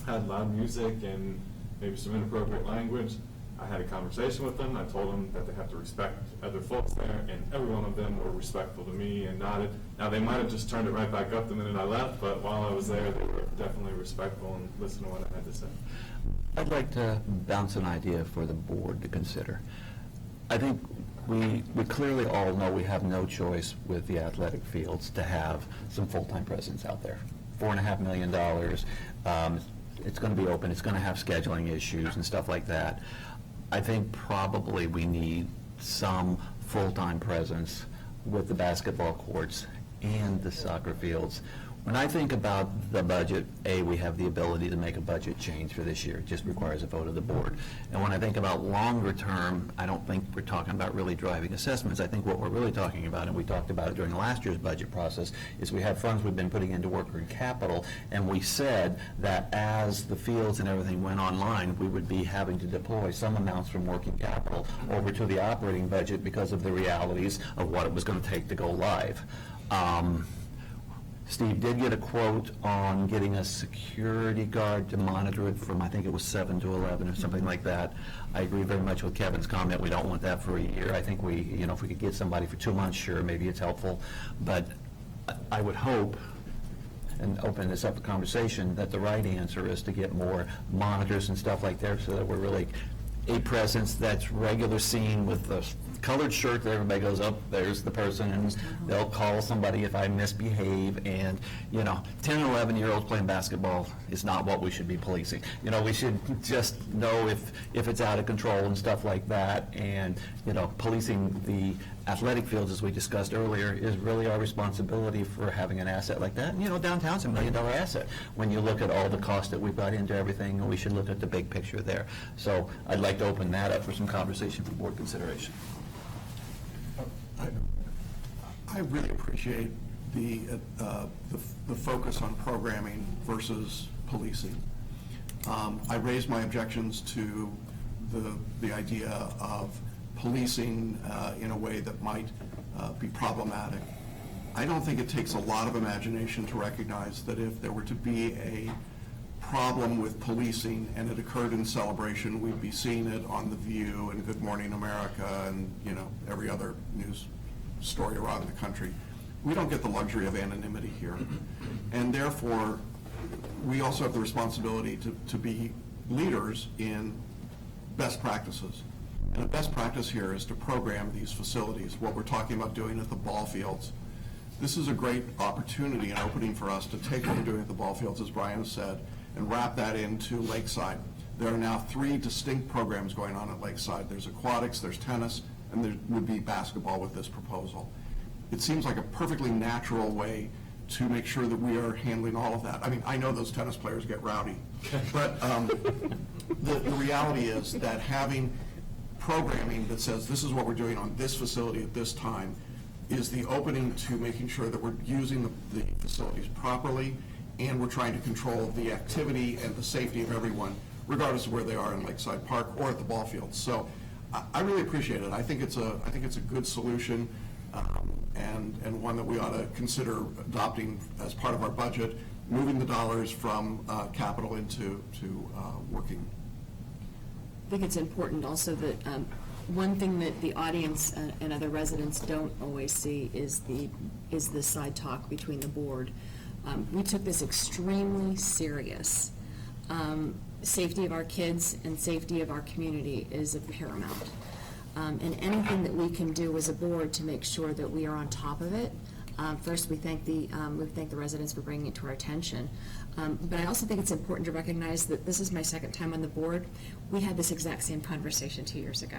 had loud music and maybe some inappropriate language. I had a conversation with them. I told them that they have to respect other folks there, and every one of them were respectful to me and nodded. Now, they might have just turned it right back up the minute I left, but while I was there, they were definitely respectful and listened to what I had to say. I'd like to bounce an idea for the board to consider. I think we clearly all know we have no choice with the athletic fields to have some full-time presence out there. $4.5 million. It's going to be open. It's going to have scheduling issues and stuff like that. I think probably we need some full-time presence with the basketball courts and the soccer fields. When I think about the budget, we have the ability to make a budget change for this year. It just requires a vote of the board. And when I think about longer term, I don't think we're talking about really driving assessments. I think what we're really talking about, and we talked about it during last year's budget process, is we have funds we've been putting into working capital, and we said that as the fields and everything went online, we would be having to deploy some amounts from working capital over to the operating budget because of the realities of what it was going to take to go live. Steve did get a quote on getting a security guard to monitor it from, I think it was 7 to 11 or something like that. I agree very much with Kevin's comment. We don't want that for a year. I think if we could get somebody for 2 months, sure, maybe it's helpful. But I would hope, and open this up for conversation, that the right answer is to get more monitors and stuff like that so that we're really a presence that's regular seen with the colored shirt that everybody goes, oh, there's the person, and they'll call somebody if I misbehave. And 10 and 11-year-olds playing basketball is not what we should be policing. We should just know if it's out of control and stuff like that. And policing the athletic fields, as we discussed earlier, is really our responsibility for having an asset like that. And downtown's $1 million asset. When you look at all the costs that we've got into everything, we should look at the big picture there. So I'd like to open that up for some conversation for board consideration. I really appreciate the focus on programming versus policing. I raised my objections to the idea of policing in a way that might be problematic. I don't think it takes a lot of imagination to recognize that if there were to be a problem with policing and it occurred in Celebration, we'd be seeing it on The View and Good Morning America and every other news story around the country. We don't get the luxury of anonymity here. And therefore, we also have the responsibility to be leaders in best practices. And the best practice here is to program these facilities, what we're talking about doing at the ball fields. This is a great opportunity and opening for us to take what we're doing at the ball fields, as Brian said, and wrap that into Lakeside. There are now 3 distinct programs going on at Lakeside. There's aquatics, there's tennis, and there would be basketball with this proposal. It seems like a perfectly natural way to make sure that we are handling all of that. I mean, I know those tennis players get rowdy, but the reality is that having programming that says this is what we're doing on this facility at this time is the opening to making sure that we're using the facilities properly, and we're trying to control the activity and the safety of everyone, regardless of where they are in Lakeside Park or at the ball fields. So I really appreciate it. I think it's a good solution, and one that we ought to consider adopting as part of our budget, moving the dollars from capital into working. I think it's important also that one thing that the audience and other residents don't always see is the side talk between the board. We took this extremely serious. Safety of our kids and safety of our community is paramount. And anything that we can do as a board to make sure that we are on top of it. First, we thank the residents for bringing it to our attention. But I also think it's important to recognize that this is my second time on the board. We had this exact same conversation 2 years ago.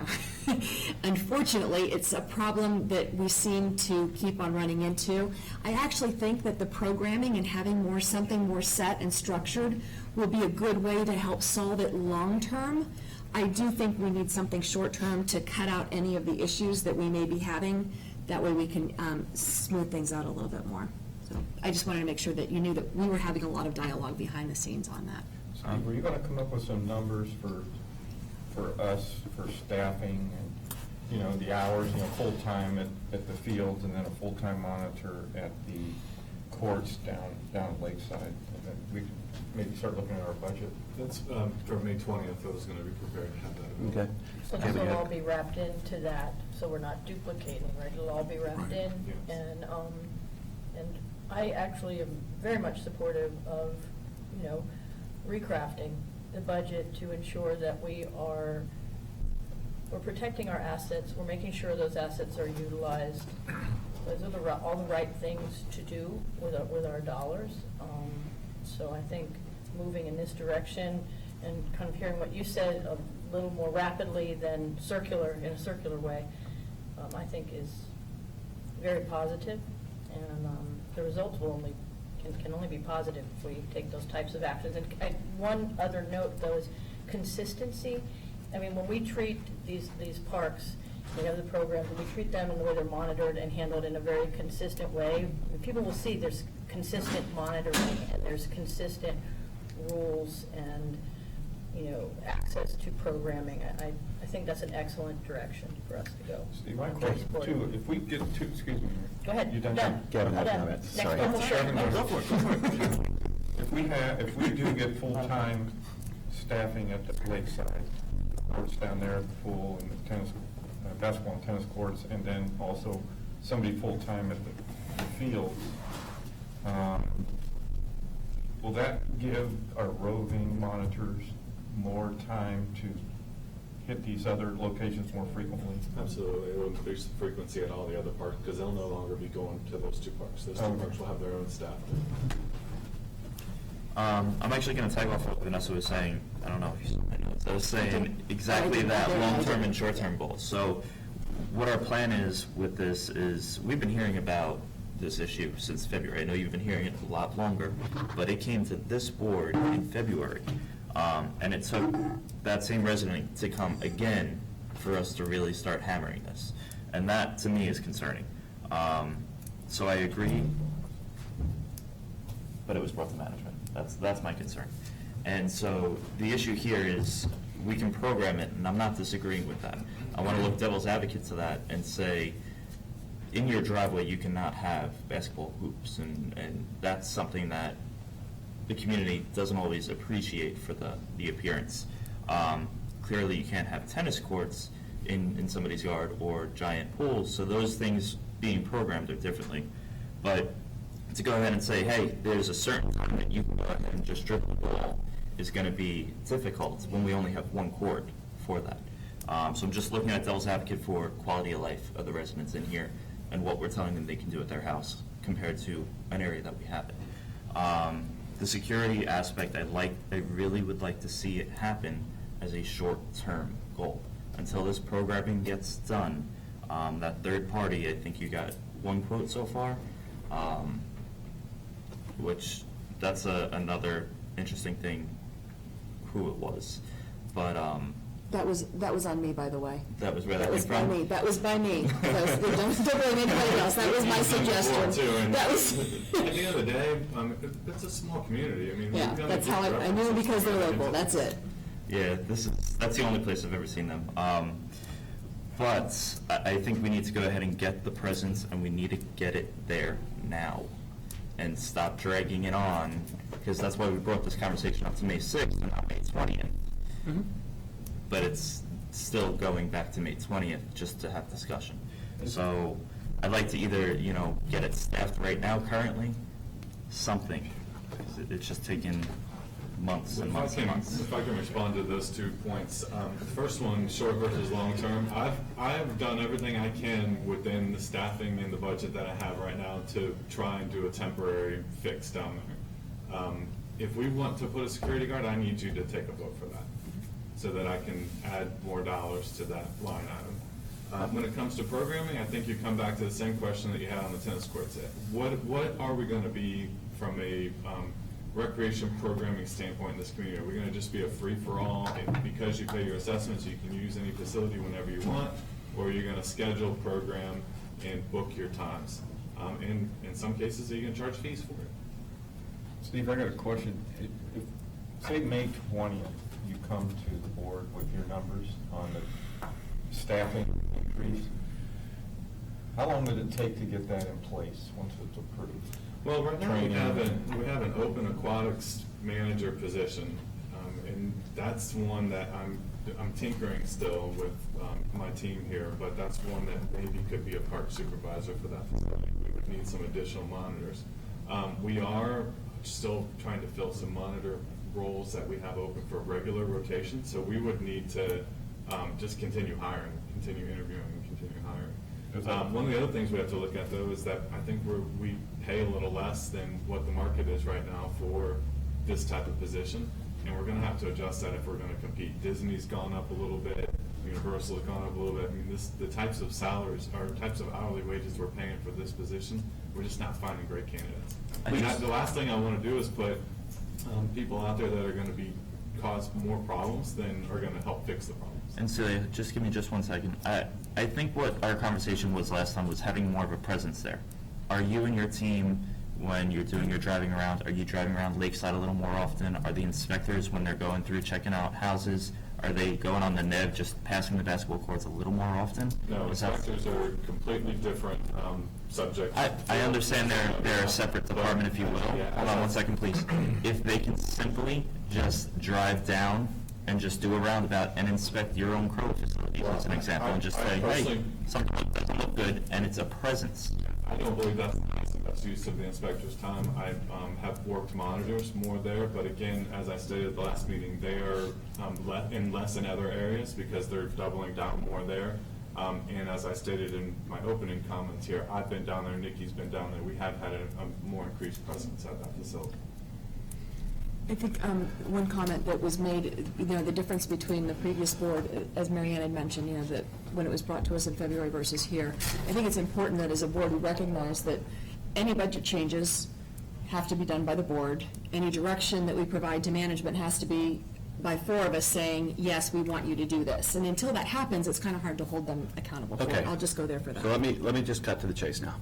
Unfortunately, it's a problem that we seem to keep on running into. I actually think that the programming and having something more set and structured will be a good way to help solve it long-term. I do think we need something short-term to cut out any of the issues that we may be having. That way we can smooth things out a little bit more. So I just wanted to make sure that you knew that we were having a lot of dialogue behind the scenes on that. Steve, were you going to come up with some numbers for us, for staffing, and, the hours, full-time at the fields, and then a full-time monitor at the courts down at Lakeside? And then we could maybe start looking at our budget. That's for May 20th, I was going to be prepared to have that available. Okay. So this will all be wrapped into that, so we're not duplicating, right? It'll all be wrapped in, Yes. And I actually am very much supportive of, recrafting the budget to ensure that we're protecting our assets, we're making sure those assets are utilized. Those are all the right things to do with our dollars. So I think moving in this direction and kind of hearing what you said a little more rapidly than in a circular way, I think is very positive, and the results can only be positive if we take those types of actions. And one other note, though, is consistency. I mean, when we treat these parks, we have the programs, and we treat them in the way they're monitored and handled in a very consistent way, people will see there's consistent monitoring and there's consistent rules and, access to programming. I think that's an excellent direction for us to go. Steve, my question too, if we get to, excuse me. Go ahead. You done? Done. Kevin has Done. comments. Next Sorry. one, we'll share. Go for it. If we do get full-time staffing at the Lakeside, courts down there at the pool and the tennis, basketball and tennis courts, and then also somebody full-time at the fields, will that give our roving monitors more time to hit these other locations more frequently? Absolutely. It will increase the frequency at all the other parks because they'll no longer be going to those 2 parks. Those 2 parks will have their own staff. I'm actually going to tag off what Vanessa was saying. I don't know if you saw my notes. I was saying exactly that, long-term and short-term goals. So what our plan is with this is we've been hearing about this issue since February. I know you've been hearing it a lot longer, but it came to this board in February. And it took that same resident to come again for us to really start hammering this. And that, to me, is concerning. So I agree, but it was brought to management. That's my concern. And so the issue here is we can program it, and I'm not disagreeing with that. I want to look devil's advocate to that and say, in your driveway, you cannot have basketball hoops, and that's something that the community doesn't always appreciate for the appearance. Clearly, you can't have tennis courts in somebody's yard or giant pools, so those things being programmed are differently. But to go ahead and say, hey, there's a certain time that you can go ahead and just dribble the ball is going to be difficult when we only have 1 court for that. So I'm just looking at devil's advocate for quality of life of the residents in here and what we're telling them they can do at their house compared to an area that we haven't. The security aspect, I really would like to see it happen as a short-term goal. Until this programming gets done, that third party, I think you got one quote so far, which that's another interesting thing, who it was. But That was on me, by the way. that was where That that was came by from. me, that was by me. Don't blame anybody else, that was my suggestion. That was, At the end of the day, it's a small community. I mean, yeah, we've got that's good how I knew references because they're to local, it. that's it. Yeah, that's the only place I've ever seen them. But I think we need to go ahead and get the presence, and we need to get it there now, and stop dragging it on, because that's why we brought this conversation up to May 6th and not May 20th. But it's still going back to May 20th just to have discussion. So I'd like to either, get it staffed right now currently, something, 'cause it's just taking months and months and months. If I can respond to those 2 points. The first one, short versus long term, I've done everything I can within the staffing and the budget that I have right now to try and do a temporary fix down there. If we want to put a security guard, I need you to take a vote for that, so that I can add more dollars to that line item. When it comes to programming, I think you come back to the same question that you had on the tennis courts. What are we going to be from a recreation programming standpoint in this community? Are we going to just be a free-for-all, and because you pay your assessments, you can use any facility whenever you want, or are you going to schedule, program, and book your times? In some cases, are you going to charge fees for it? Steve, I got a question. If, say, May 20th, you come to the board with your numbers on the staffing increase, how long would it take to get that in place once it's approved? Well, right now, we Training. have an open aquatics manager position, and that's one that I'm tinkering still with my team here, but that's one that maybe could be a park supervisor for that facility. We would need some additional monitors. We are still trying to fill some monitor roles that we have open for regular rotation, so we would need to just continue hiring, continue interviewing, and continue hiring. One of the other things we have to look at, though, is that I think we pay a little less than what the market is right now for this type of position, and we're going to have to adjust that if we're going to compete. Disney's gone up a little bit, Universal has gone up a little bit. I mean, the types of salaries or types of hourly wages we're paying for this position, we're just not finding great candidates. The last thing I want to do is put people out there that are going to cause more problems than are going to help fix the problems. And Celia, just give me just 1 second. I think what our conversation was last time was having more of a presence there. Are you and your team, when you're doing your driving around, are you driving around Lakeside a little more often? Are the inspectors, when they're going through checking out houses, are they going on the NEV, just passing the basketball courts a little more often? No, Is that- inspectors are a completely different subject. I understand they're a separate department, if you will. Yeah, Hold on 1 second, please. If they can simply just drive down and just do a roundabout and inspect your own CROA facilities, as an example, and just I say, hey, personally- something doesn't look good, and it's a presence. I don't believe that's the best use of the inspector's time. I have worked monitors more there, but again, as I stated at the last meeting, they are less in other areas because they're doubling down more there. And as I stated in my opening comments here, I've been down there, Nikki's been down there. We have had a more increased presence at that facility. I think one comment that was made, the difference between the previous board, as Marianne had mentioned, that when it was brought to us in February versus here, I think it's important that as a board we recognize that any budget changes have to be done by the board. Any direction that we provide to management has to be by 4 of us saying, yes, we want you to do this. And until that happens, it's kind of hard to hold them accountable for it. Okay. I'll just go there for that. So let me just cut to the chase now.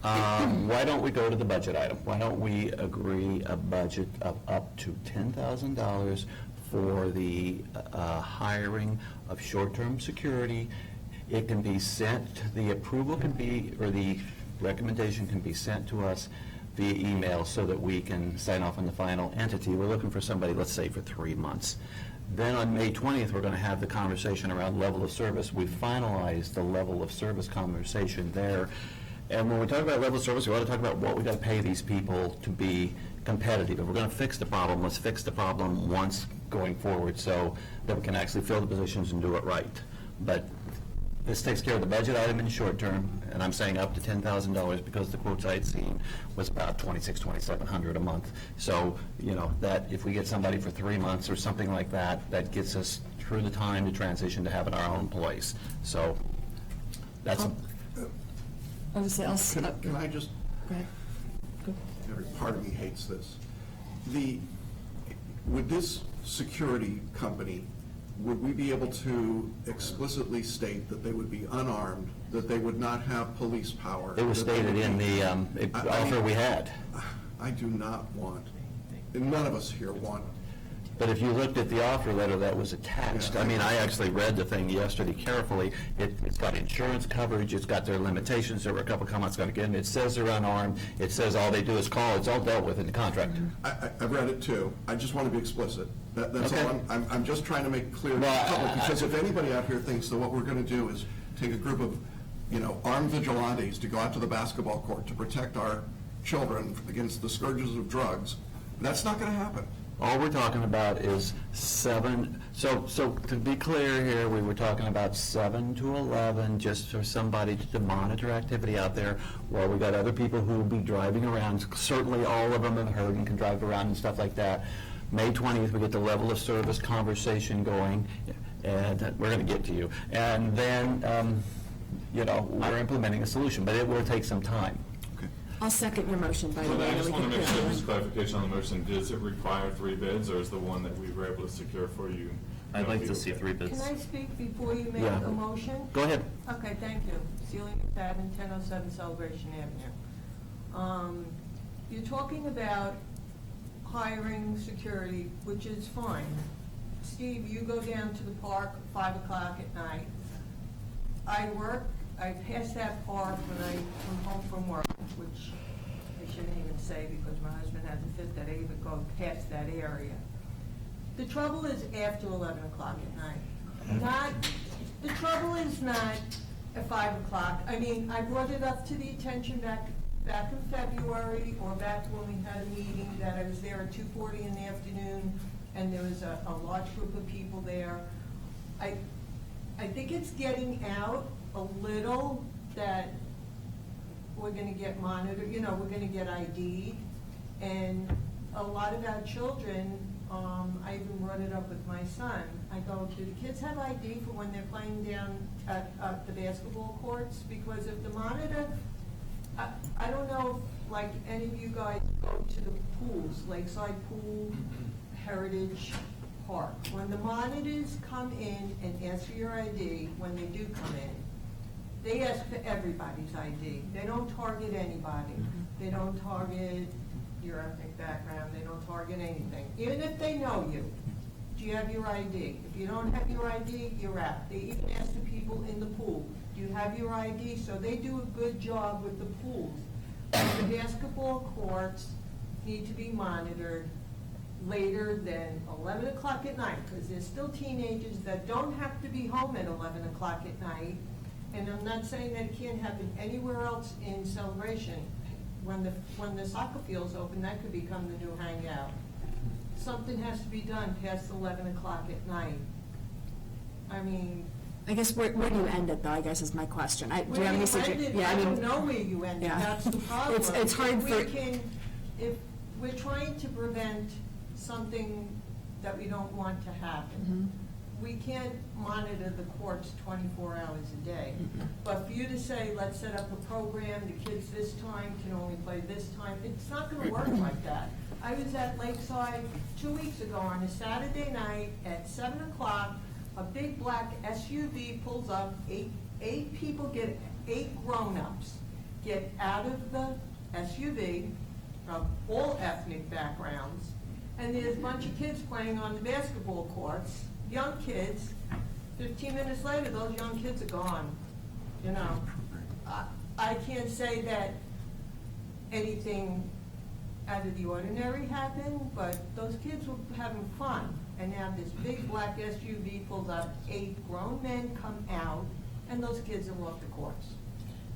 Why don't we go to the budget item? Why don't we agree a budget of up to $10,000 for the hiring of short-term security? It can be sent, the approval can be, or the recommendation can be sent to us via email so that we can sign off on the final entity. We're looking for somebody, let's say, for 3 months. Then on May 20th, we're going to have the conversation around level of service. We finalized the level of service conversation there. And when we talk about level of service, we ought to talk about what we got to pay these people to be competitive. If we're going to fix the problem, let's fix the problem once going forward so that we can actually fill the positions and do it right. But this takes care of the budget item in the short term, and I'm saying up to $10,000 because the quotes I had seen was about $2,700 a month. So, that if we get somebody for 3 months or something like that, that gets us through the time to transition to having our own place. So, that's, I'll just say, Can I just, go ahead. every part of me hates this. Would this security company, would we be able to explicitly state that they would be unarmed, that they would not have police power? it was that they stated would in be- the I offer mean, we had. I do not want, and none of us here want, But if you looked at the offer letter that was attached, I mean, I actually read the thing yesterday carefully. It's got insurance coverage, it's got their limitations, there were a couple comments got again. It says they're unarmed, it says all they do is call, it's all dealt with in the contract. I've read it too. I just want to be explicit. That's Okay. all I'm just trying to make clear to the Well, public, because if anybody out here thinks that what we're going to do is take a group of, armed vigilantes to go out to the basketball court to protect our children against the scourges of drugs, that's not going to happen. All we're talking about is 7, so to be clear here, we were talking about 7 to 11, just for somebody to monitor activity out there, while we got other people who will be driving around. Certainly all of them have heard and can drive around and stuff like that. May 20th, we get the level of service conversation going, and we're going to get to you. And then, we're implementing a solution, but it will take some time. I'll second your motion, by the Well, way. I and just we want to can make put it sure on. there's clarification on the motion. Does it require 3 bids, or is the one that we were able to secure for you? I'd like to see 3 bids. Can I speak before you make Yeah. a motion? Go ahead. Okay, thank you. Celia McFadden, 1007 Celebration Avenue. You're talking about hiring security, which is fine. Steve, you go down to the park at 5 o'clock at night. I pass that park when I come home from work, which I shouldn't even say because my husband has a fit that I even go past that area. The trouble is after 11 o'clock at night. The trouble is not at 5 o'clock. I mean, I brought it up to the attention back in February, or back when we had a meeting, that I was there at 2:40 in the afternoon, and there was a large group of people there. I think it's getting out a little that we're gonna get monitored, we're gonna get ID'd, and a lot of our children, I even brought it up with my son. I go, do the kids have ID for when they're playing down at the basketball courts? Because if the monitor, I don't know if, like, any of you guys go to the pools, Lakeside Pool, Heritage Park. When the monitors come in and ask for your ID, when they do come in, they ask for everybody's ID. They don't target anybody. They don't target your ethnic background. They don't target anything. Even if they know you, do you have your ID? If you don't have your ID, you're out. They even ask the people in the pool, do you have your ID? So they do a good job with the pools. The basketball courts need to be monitored later than 11 o'clock at night, because there's still teenagers that don't have to be home at 11 o'clock at night. And I'm not saying that it can't happen anywhere else in Celebration. When the soccer field's open, that could become the new hangout. Something has to be done past 11 o'clock at night. I mean, I guess, where do you end it, though, I guess is my question. Do you where have you any end it, yeah, I don't mean, know where you end it, yeah. that's the problem. It's hard If we're trying to prevent something that we don't want to happen, we can't monitor the courts 24 hours a day. But for you to say, let's set up a program, the kids this time can only play this time, it's not gonna work like that. I was at Lakeside 2 weeks ago on a Saturday night at 7 o'clock, a big black SUV pulls up, eight people get, 8 grown-ups get out of the SUV from all ethnic backgrounds, and there's a bunch of kids playing on the basketball courts, young kids. 15 minutes later, those young kids are gone. I can't say that anything out of the ordinary happened, but those kids were having fun. And now this big black SUV pulls up, 8 grown men come out, and those kids are off the course.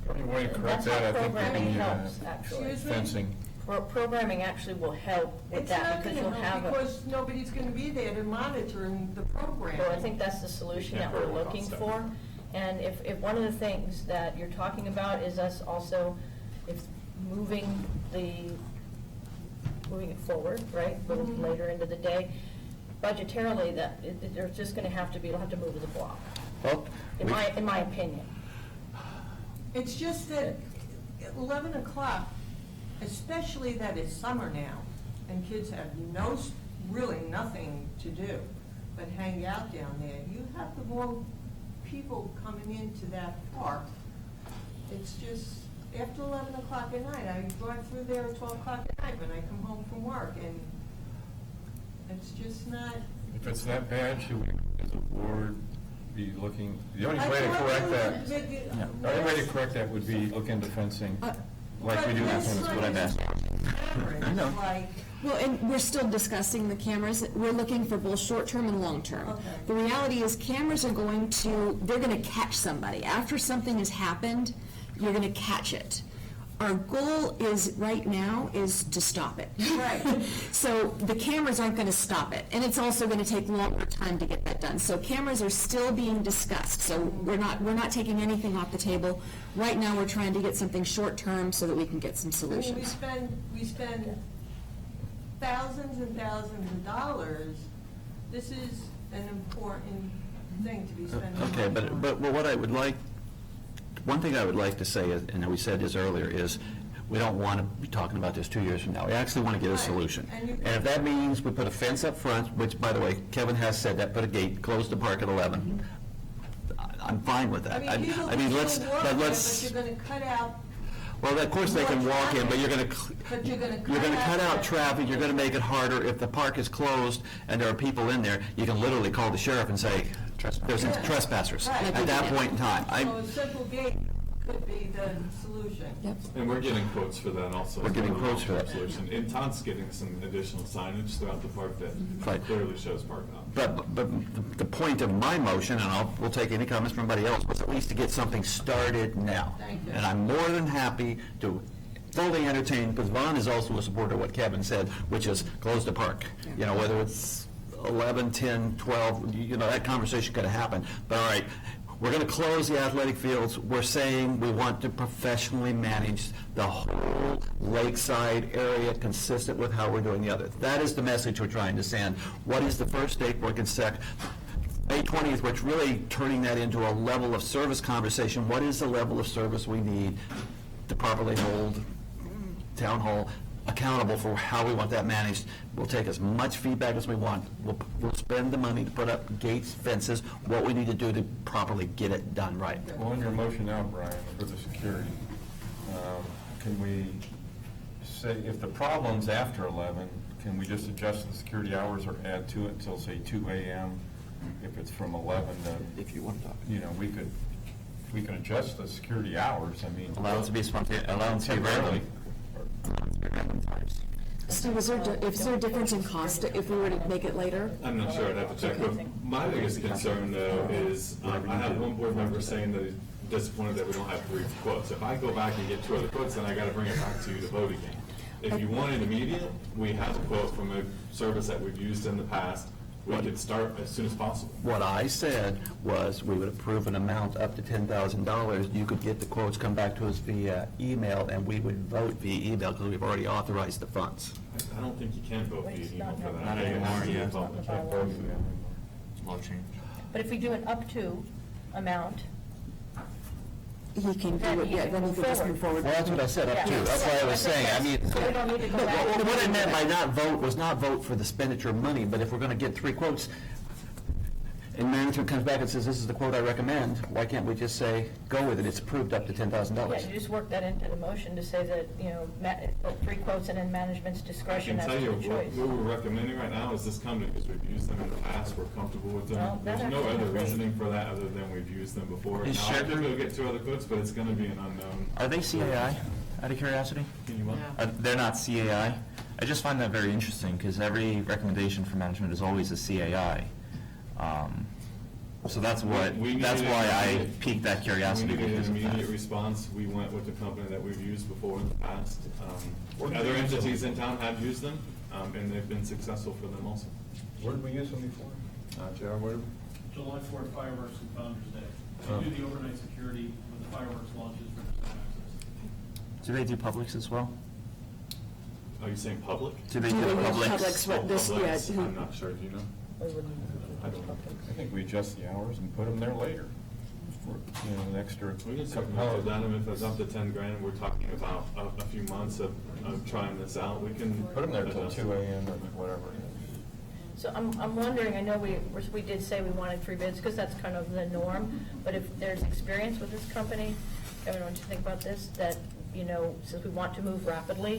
The only way to correct That's how that, I think, would programming be helps, actually. Excuse me? fencing. Programming actually will help with It's that, not because gonna you'll help have because nobody's gonna be there to monitor the program. Well, I think that's the solution that we're looking for. And if one of the things that you're talking about is us also, if moving it forward, right, later into the day, budgetarily, there's just gonna have to be, it'll have to move to the block, Well, in my opinion. It's just that 11 o'clock, especially that it's summer now, and kids have really nothing to do but hang out down there, you have the more people coming into that park. It's just, after 11 o'clock at night, I drive through there at 12 o'clock at night when I come home from work, and it's just not. If it's that bad, should we, as a board, be looking, the only I way to thought correct there that, was a big- the only way to correct that would be look into fencing, like we do But with this what I've one asked. is cameras, like, Well, and we're still discussing the cameras. We're looking for both short-term and long-term. Okay. The reality is cameras are they're going to catch somebody. After something has happened, you're going to catch it. Our goal is, right now, is to stop it. Right. So the cameras aren't going to stop it, and it's also going to take longer time to get that done. So cameras are still being discussed, so we're not taking anything off the table. Right now, we're trying to get something short-term so that we can get some I mean, solutions. we spend thousands and thousands of dollars. This is an important thing to be spending money okay, on. but what I would like, one thing I would like to say, is, and we said this earlier, is we don't want to be talking about this 2 years from now. We actually want to get a Right. solution. And And if that means we put a fence up front, which, by the way, Kevin has said that, put a gate, close the park at 11, I'm fine with that. I mean, people can let's, still walk but there, let's, but you're gonna cut out, well, of course they can more walk in, but you're going But you're gonna to cut cut out out traffic, you're going to make it harder. If the park is closed and there are people in there, you can literally call the sheriff and say, there's some Yeah. trespassers Right. at that point in time. so a simple gate could be the solution. Yep. And we're getting quotes for that also. We're getting as quotes for that. Solution. And Todd's getting some additional signage throughout the park that Right. clearly shows parking on. But the point of my motion, and we'll take any comments from anybody else, was at least to get something started now. Thank you. And I'm more than happy to fully entertain, because Vaughn is also a supporter of what Kevin said, which is close the park. You know, whether it's 11, 10, 12, that conversation could have happened. But all right, we're going to close the athletic fields. We're saying we want to professionally manage the whole lakeside area consistent with how we're doing the other. That is the message we're trying to send. What is the first date we can set? May 20th, which really turning that into a level of service conversation. What is the level of service we need to properly hold town hall accountable for how we want that managed? We'll take as much feedback as we want. We'll spend the money to put up gates, fences, what we need to do to properly get it done right. Well, in your motion now, Brian, for the security, can we say, if the problem's after 11, can we just adjust the security hours or add to it until, say, 2 a.m.? If it's from 11 to, If you want to talk. we can adjust the security hours, I mean. Allow it to be spontaneous, allow it to be random. Steve, is there a difference in cost if we were to make it later? I'm not sure, I'd have to check, but my biggest concern though is, I have one board member saying that he's disappointed that we don't have 3 quotes. If I go back and get 2 other quotes, then I gotta bring it back to you to vote again. If you want it immediate, we have a quote from a service that we've used in the past. We could start as soon as possible. What I said was we would approve an amount up to $10,000. You could get the quotes, come back to us via email, and we would vote via email because we've already authorized the funds. I don't think you can vote via It's email not for that. Not I think it has to be anymore, a yeah. vote. It's not in the bylaws. Law change. But if we do an up to amount, He can do it, yeah, then he could just move forward. Well, that's what I said, up to. Yeah. That's what I was saying. I mean, So we don't need to go but back. what I meant by not vote was not vote for the expenditure of money, but if we're going to get 3 quotes, and management comes back and says, this is the quote I recommend, why can't we just say, go with it, it's approved up to $10,000? yeah, you just work that into the motion to say that, 3 quotes and in management's I discretion can as tell to you, the choice. what we're recommending right now is this company, because we've used them in the past, we're comfortable with Well, them. that There's no actually other is great. reasoning for that other than we've used them before. Now, Is I could Shepherd- go get 2 other quotes, but it's gonna be an unknown. Are they CAI, out of curiosity? Can you want? They're not CAI? I just find that very interesting, because every recommendation from management is always a CAI. So that's what, We that's needed why I immediate- piqued that curiosity We needed because an of that. immediate response. We went with the company that we've used before in the past. What did Other we use them entities in for? town have used them, and they've been successful for them also. Where did we use them before? Jared, where? July 4th fireworks and Founder's Day. Oh. They do the overnight security with the fireworks launches for different access. Do they do Publix as well? Are you saying public? Do they Do do they do Publix? Publix? What this- yeah, Publix, who- I'm not sure, do you know? We wouldn't. I don't know. I think we adjust the hours and put them there later for, an extra. We can couple certainly hours. do that, and if it's up to 10 grand, we're talking about a few months of trying this out, we can. Put them there till adjust. 2 a.m. or whatever it is. So I'm wondering, I know we did say we wanted 3 bids, because that's kind of the norm, but if there's experience with this company, everyone should think about this, that, since we want to move rapidly,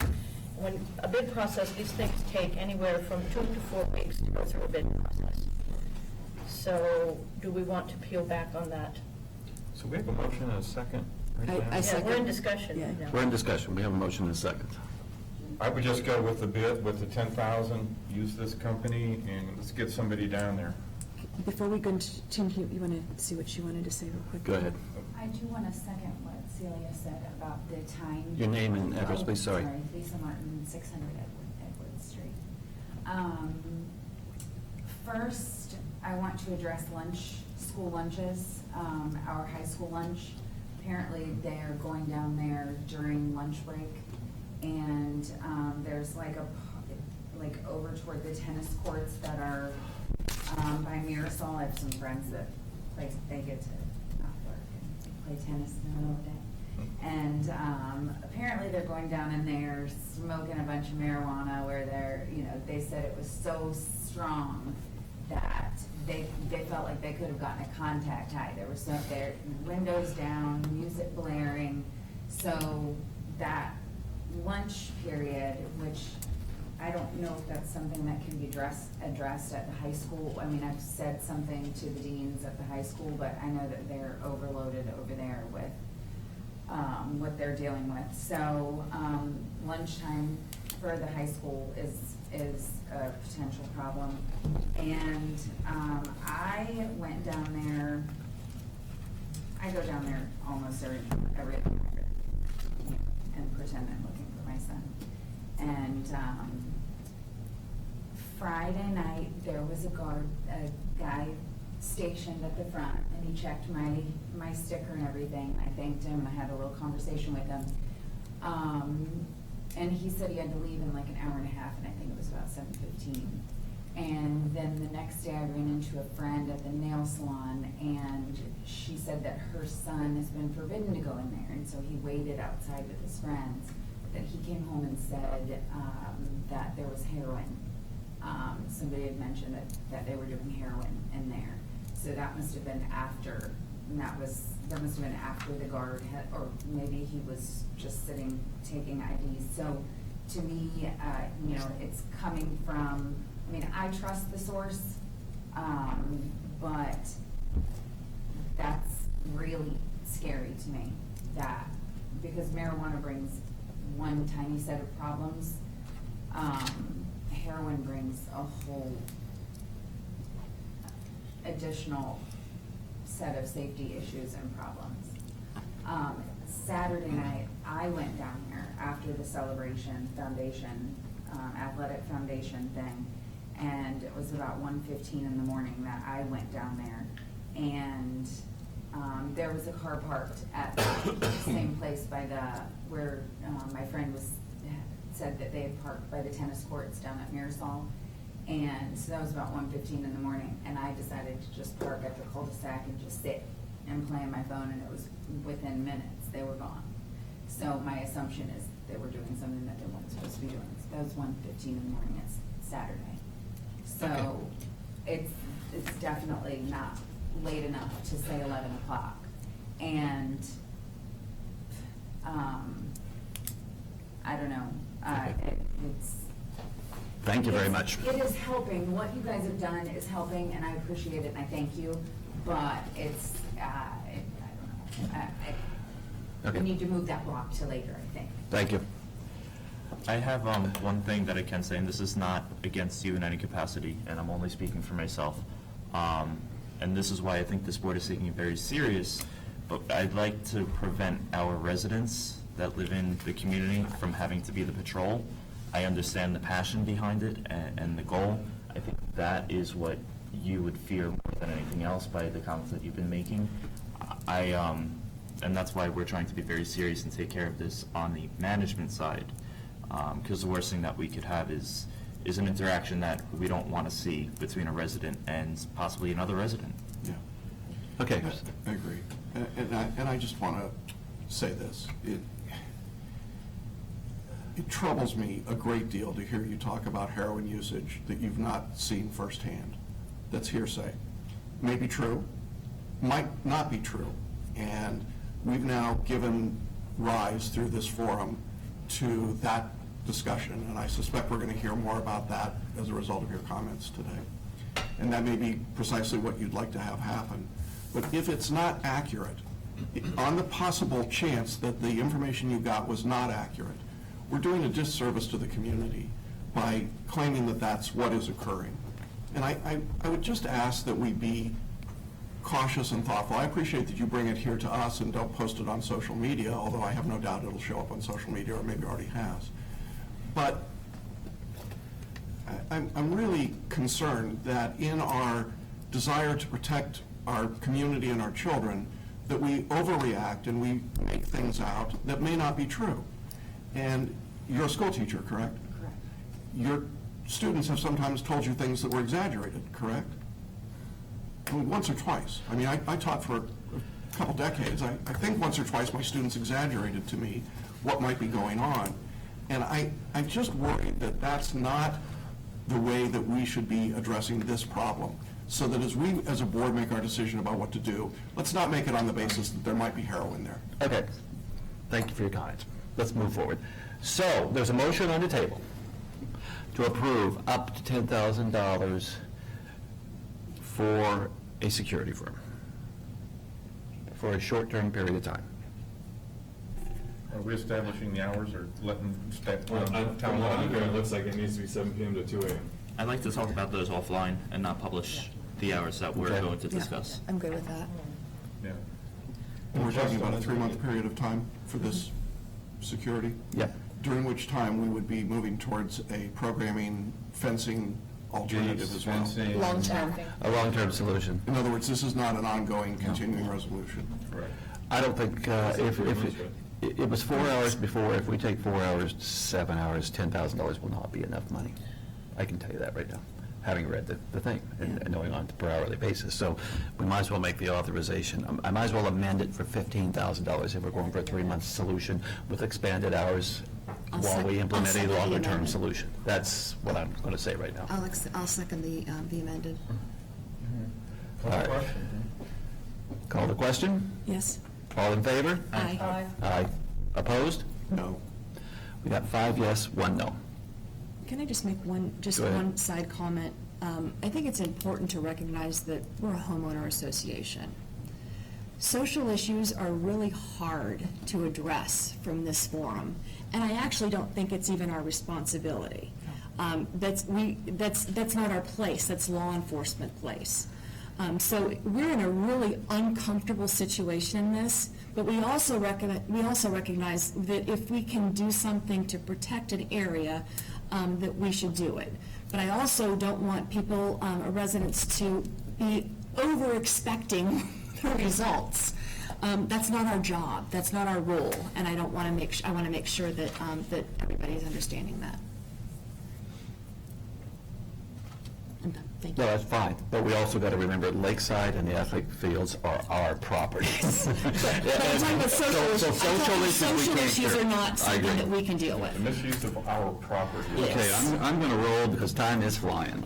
when a bid process, these things take anywhere from 2 to 4 weeks to go through a bid process. So do we want to peel back on that? So we have a motion and a second. right I now? Yeah, we're in second. discussion Yeah. now. We're in discussion, we have a motion and a second. I would just go with the bid, with the 10,000, use this company, and let's get somebody down there. Before we continue, you want to see what she wanted to say real quick? Go ahead. I do want to second what Celia said about the time. Your name and address, please, sorry. Lisa Martin, 600 Edward Street. First, I want to address school lunches, our high school lunch. Apparently, they're going down there during lunch break, and there's like over toward the tennis courts that are by Mirasol. I have some friends that they get to not work and play tennis in the middle of the day. And apparently they're going down in there smoking a bunch of marijuana where they said it was so strong that they felt like they could have gotten a contact high. There was their windows down, music blaring. So that lunch period, which I don't know if that's something that can be addressed at the high school. I mean, I've said something to the deans at the high school, but I know that they're overloaded over there with what they're dealing with. So lunchtime for the high school is a potential problem. And I went down there, I go down there almost every other night and pretend I'm looking for my son. And Friday night, there was a guy stationed at the front, and he checked my sticker and everything. I thanked him, and I had a little conversation with him. And he said he had to leave in like an hour and a half, and I think it was about 7:15. And then the next day, I ran into a friend at the nail salon, and she said that her son has been forbidden to go in there, and so he waited outside with his friends. That he came home and said that there was heroin. Somebody had mentioned that they were doing heroin in there. So that must have been after, and that must have been after the guard had, or maybe he was just sitting taking IDs. So to me, it's coming from, I mean, I trust the source, but that's really scary to me, that, because marijuana brings one tiny set of problems, heroin brings a whole additional set of safety issues and problems. Saturday night, I went down here after the Celebration Foundation, Athletic Foundation thing, and it was about 1:15 in the morning that I went down there, and there was a car parked at the same place by where my friend said that they had parked by the tennis courts down at Mirasol. And so that was about 1:15 in the morning, and I decided to just park at the cul-de-sac and just sit and play on my phone, and it was within minutes, they were gone. So my assumption is they were doing something that they weren't supposed to be doing. So that was 1:15 in the morning, it's Saturday. So it's definitely not late enough to say 11 o'clock. And I don't know, it's. Thank you very much. It is helping. What you guys have done is helping, and I appreciate it, and I thank you. But it's, I don't know. Okay. We need to move that block to later, I think. Thank you. I have one thing that I can say, and this is not against you in any capacity, and I'm only speaking for myself. and this is why I think this board is taking it very serious, but I'd like to prevent our residents that live in the community from having to be the patrol. I understand the passion behind it and the goal. I think that is what you would fear more than anything else by the comments that you've been making. And that's why we're trying to be very serious and take care of this on the management side. Because the worst thing that we could have is an interaction that we don't want to see between a resident and possibly another resident. Yeah. Okay. I agree. And I just want to say this. It troubles me a great deal to hear you talk about heroin usage that you've not seen firsthand. That's hearsay. May be true, might not be true. And we've now given rise through this forum to that discussion, and I suspect we're going to hear more about that as a result of your comments today. And that may be precisely what you'd like to have happen. But if it's not accurate, on the possible chance that the information you got was not accurate, we're doing a disservice to the community by claiming that that's what is occurring. And I would just ask that we be cautious and thoughtful. I appreciate that you bring it here to us and don't post it on social media, although I have no doubt it'll show up on social media, or maybe already has. But I'm really concerned that in our desire to protect our community and our children, that we overreact and we make things out that may not be true. And you're a school teacher, correct? Correct. Your students have sometimes told you things that were exaggerated, correct? I mean, once or twice. I mean, I taught for a couple decades. I think once or twice my students exaggerated to me what might be going on. And I'm just worried that that's not the way that we should be addressing this problem. So that as we, as a board, make our decision about what to do, let's not make it on the basis that there might be heroin there. Okay. Thank you for your comments. Let's move forward. So, there's a motion on the table to approve up to $10,000 for a security firm for a short-term period of time. Are we establishing the hours or letting Well, town from what hall? I'm hearing, it looks like it needs to be 7 p.m. to 2 a.m. I'd like to talk about those offline and not publish the hours that we're Okay. going to Yeah, discuss. I'm good with that. Yeah. And we're talking about a 3-month period of time for this security? Yep. During which time we would be moving towards a programming, fencing alternative as well. Fencing. Long-term. A long-term solution. In other words, this is not an ongoing, continuing resolution. Correct. I don't think, if it was 4 hours before, if we take 4 hours, 7 hours, $10,000 will not be enough money. I can tell you that right now, having read the thing and knowing on a per hourly basis. So we might as well make the authorization. I might as well amend it for $15,000 if we're going for a 3-month solution with expanded hours while we implement a second the longer-term amendment. solution. That's what I'm going to say right now. I'll second the amended. Call All the right. question. Call the question? Yes? All in favor? Aye. Aye. Opposed? No. We got 5 yes, 1 no. Can I just make just Go ahead. one side comment? I think it's important to recognize that we're a homeowner association. Social issues are really hard to address from this forum, and I actually don't think it's even our responsibility. That's not our place, that's law enforcement place. So we're in a really uncomfortable situation in this, but we also recognize that if we can do something to protect an area, that we should do it. But I also don't want people, residents, to be over-expecting the results. That's not our job, that's not our role, and I don't want to I want to make sure that, that everybody's understanding that. I'm done, thank you. No, that's fine, but we also got to remember Lakeside and the athletic fields are our properties. But I'm talking about social issues. So social issues we Social can't issues cure. are not I something agree. that we can deal The with. misuse of our property. Yes. Okay, I'm going to roll because time is flying.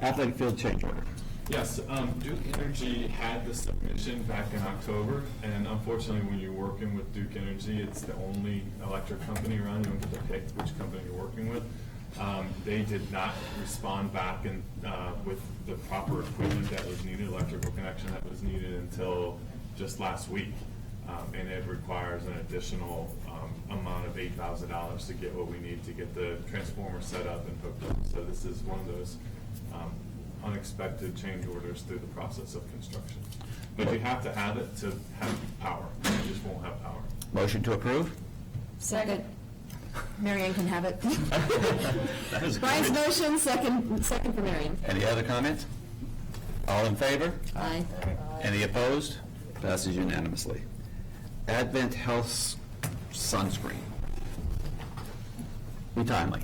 Athletic field change order. Yes, Duke Energy had the submission back in October, and unfortunately, when you're working with Duke Energy, it's the only electric company around. You don't get to pick which company you're working with. They did not respond back with the proper equipment that was needed, electrical connection that was needed until just last week. And it requires an additional amount of $8,000 to get what we need to get the transformer set up and hooked up. So this is one of those unexpected change orders through the process of construction. But you have to have it to have power. You just won't have power. Motion to approve? Second. Marion can have it. That was Brian's good. motion, second for Marion. Any other comments? All in favor? Aye. Any opposed? Passes unanimously. Advent Health sunscreen. Be timely.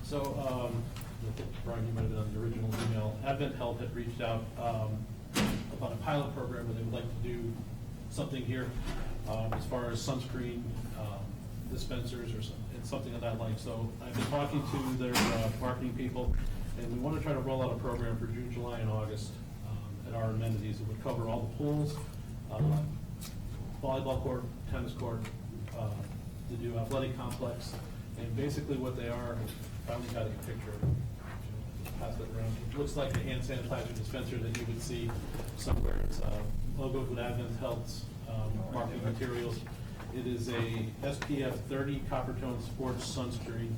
So, I think, Brian, you might have been on the original email. Advent Health had reached out about a pilot program where they would like to do something here as far as sunscreen dispensers or something of that like. So I've been talking to their marketing people, and we want to try to roll out a program for June, July, and August at our amenities. It would cover all the pools, volleyball court, tennis court, the new athletic complex, and basically what they are, I finally got a picture, just pass it around. It looks like a hand sanitizer dispenser that you would see somewhere. It's logoed with Advent Health's marketing materials. It is a SPF 30 copper tone sports sunscreen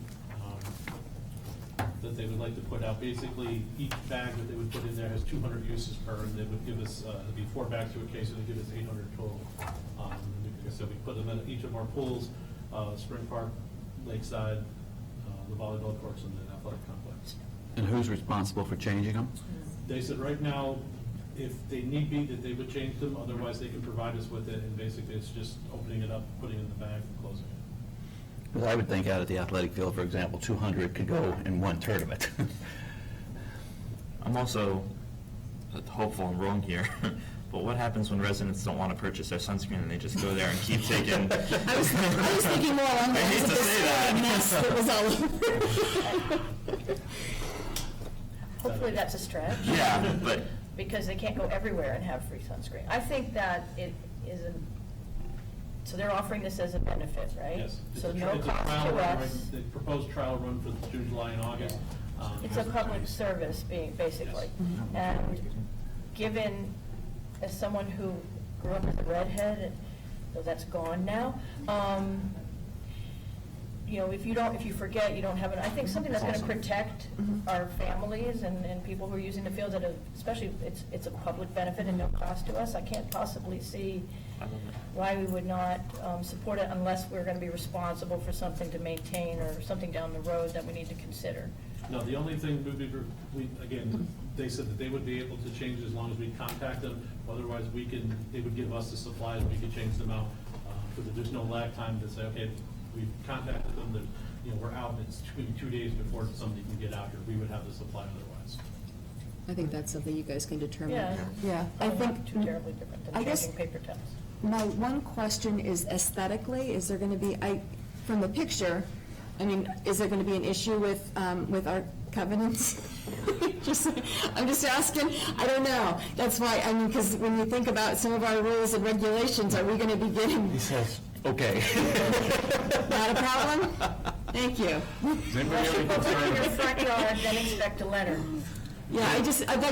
that they would like to put out. Basically, each bag that they would put in there has 200 uses per, and they would give us, it'd be 4 bags to a case, so they'd give us 800 total. Like I said, we put them at each of our pools, Spring Park, Lakeside, the volleyball courts, and the athletic complex. And who's responsible for changing them? They said right now, if they need be, that they would change them, otherwise they can provide us with it, and basically it's just opening it up, putting it in the bag, and closing it. Because I would think out at the athletic field, for example, 200 could go in one tournament. I'm also hopeful I'm wrong here, but what happens when residents don't want to purchase their sunscreen and they just go there and keep taking? I was thinking more along the I hate lines of to the say that. mess that was all over. Hopefully that's a stretch. Yeah, but Because they can't go everywhere and have free sunscreen. I think that it isn't, so they're offering this as a benefit, right? Yes. So It's a no it's a cost trial to run, us. right? The proposed trial run for June, July, and August. It's a public service being, basically. Yes. And given, as someone who grew up as a redhead, though that's gone now, you know, if you forget, you don't have it, I think something that's gonna protect our families and people who are using the fields, especially, it's a public benefit and no cost to us. I can't possibly see why we would not support it unless we're gonna be responsible for something to maintain or something down the road that we need to consider. No, the only thing, again, they said that they would be able to change as long as we contact them. Otherwise, they would give us the supplies, we could change them out. So that there's no lag time to say, okay, we've contacted them, that, you know, we're out, it's 2 days before somebody can get out here. We would have the supply otherwise. I think that's something you guys can determine. Yeah. Yeah, I Not think. too terribly different I than guess changing paper towels. My one question is aesthetically, is there going to be, from the picture, I mean, is there going to be an issue with our covenants? I'm just asking, I don't know. That's why, I mean, because when you think about some of our rules and regulations, are we going to be getting, He says, okay. not a problem? Thank you. Unless you put it in your front yard, then expect a letter. Yeah, I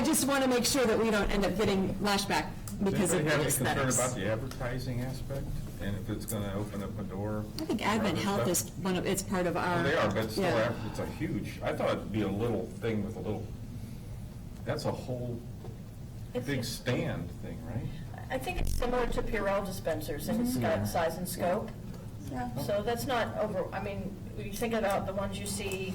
just want to make sure that we don't end up getting lashback because Does of anybody the have any concern aesthetics. about the advertising aspect, and if it's gonna open up a door? I think for Advent other Health stuff? is it's part of our. Well, they are, but still, yeah. it's a huge, I thought it'd be a little thing with a little, that's a whole big stand thing, right? I think it's similar to Purell dispensers in its size and scope. Yeah. So that's not over, I mean, when you think about the ones you see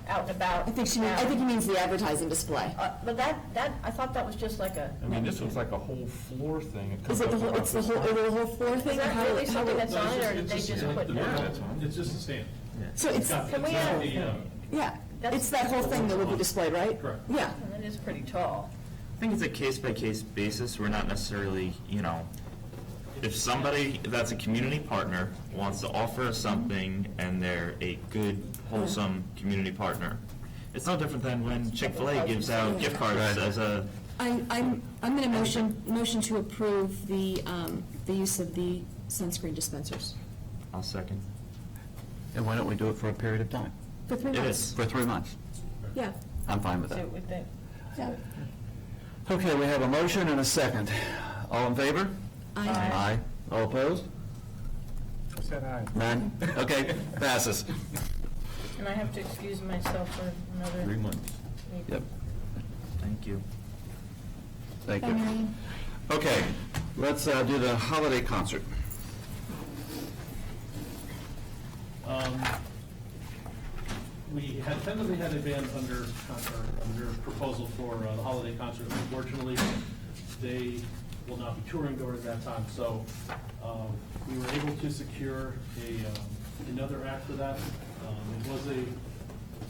out and about. I think he means the advertising display. But that, I thought that was just like a. I mean, this was like a whole floor thing. It Is comes it the up whole, about it's the this whole, high. is it a whole floor thing? Is that How- really how- something that's No, on it, or did it's they just a just stand. put The it picture out? that's on, it's just a stand. So it's, Can we It's not have- the, yeah, That's- it's that whole thing that would be displayed, right? Correct. Yeah. And it is pretty tall. I think it's a case-by-case basis. We're not necessarily, you know, if somebody that's a community partner wants to offer us something and they're a good, wholesome community partner, it's no different than when Chick-fil-A gives out gift cards as a, I'm going to motion to approve the use of the sunscreen dispensers. I'll second. And why don't we do it for a period of time? For 3 It months. is. For 3 months? Yeah. I'm fine with See that. what we think. Yeah. Okay, we have a motion and a second. All in favor? Aye. Aye. All opposed? said aye. None? Okay, passes. And I have to excuse myself for another. 3 months. meeting. Yep, Thank you. thank you. Okay, let's do the holiday concert. We had tentatively had a band under proposal for the holiday concert. Unfortunately, they will not be touring during that time, so we were able to secure another act for that. It was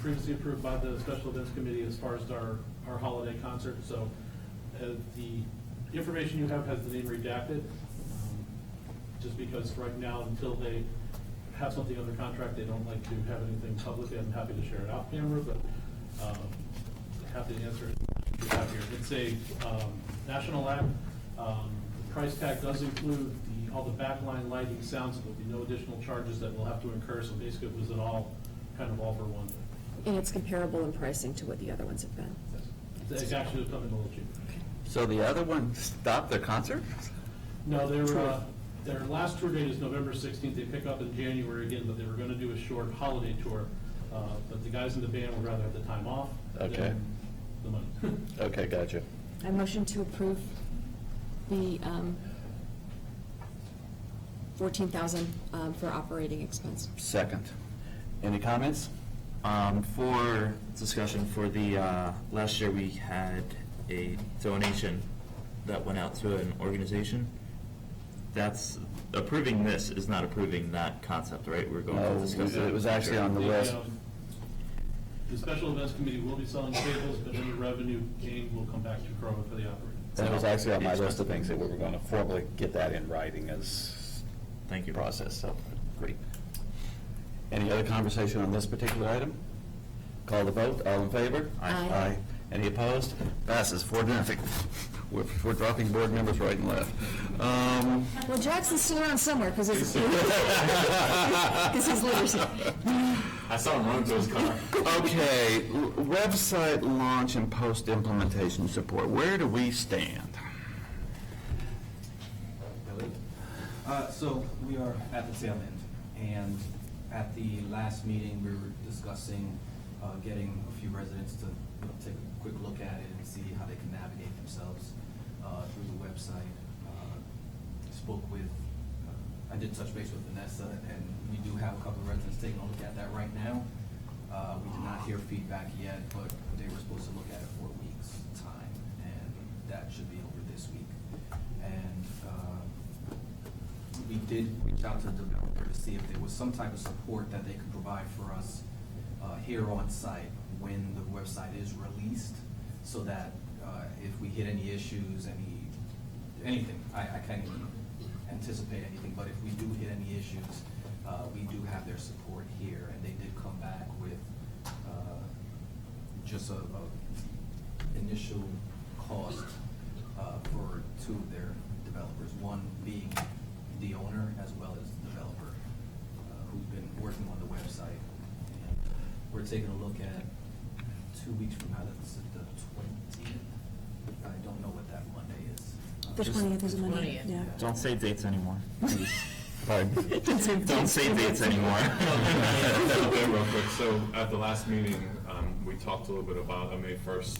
previously approved by the Special Events Committee as far as our holiday concert, so the information you have has the name redacted, just because right now, until they have something under contract, they don't like to have anything public. I'm happy to share it off camera, but happy to answer it you have here. It's a national act. The price tag does include all the backline lighting, sounds, so there'll be no additional charges that we'll have to incur, so basically it was all for one. And it's comparable in pricing to what the other ones have been. It's actually coming a little cheaper. So the other one stopped their concert? No, their last tour date is November 16th. They pick up in January again, but they were going to do a short holiday tour. But the guys in the band would rather have the time off Okay. than the money. Okay, gotcha. I motion to approve the $14,000 for operating expense. Second. Any comments? For discussion, for the, last year we had a donation that went out to an organization. That's, approving this is not approving that concept, right? We're going to No, discuss it was actually on the list. The Special Events Committee will be selling tables, but any revenue gained will come back to CROA for the operating. That was actually on my list of things that we were going to formally get that in writing as Thank you. process, so, great. Any other conversation on this particular item? Call the vote, all in favor? Aye. Aye. Any opposed? Passes 4-0. We're dropping board members right and left. Well, Jackson's still around somewhere because his leadership. I saw him run to his car. Okay, website launch and post-implementation support, where do we stand? So we are at the tail end, and at the last meeting, we were discussing getting a few residents to take a quick look at it and see how they can navigate themselves through the website. I did touch base with Vanessa, and we do have a couple of residents taking a look at that right now. We did not hear feedback yet, but they were supposed to look at it for a week's time, and that should be over this week. And we did reach out to the developer to see if there was some type of support that they could provide for us here on site when the website is released, so that if we hit any issues, anything, I can't even anticipate anything, but if we do hit any issues, we do have their support here, and they did come back with just a initial cost for two of their developers, one being the owner as well as the developer who's been working on the website. And we're taking a look at 2 weeks from now, that's the 20th. I don't know what that Monday is. The 20th is a Monday. 20th. Yeah. Don't say dates anymore, please. Pardon? Don't say dates anymore. Real quick, so at the last meeting, we talked a little bit about a May 1st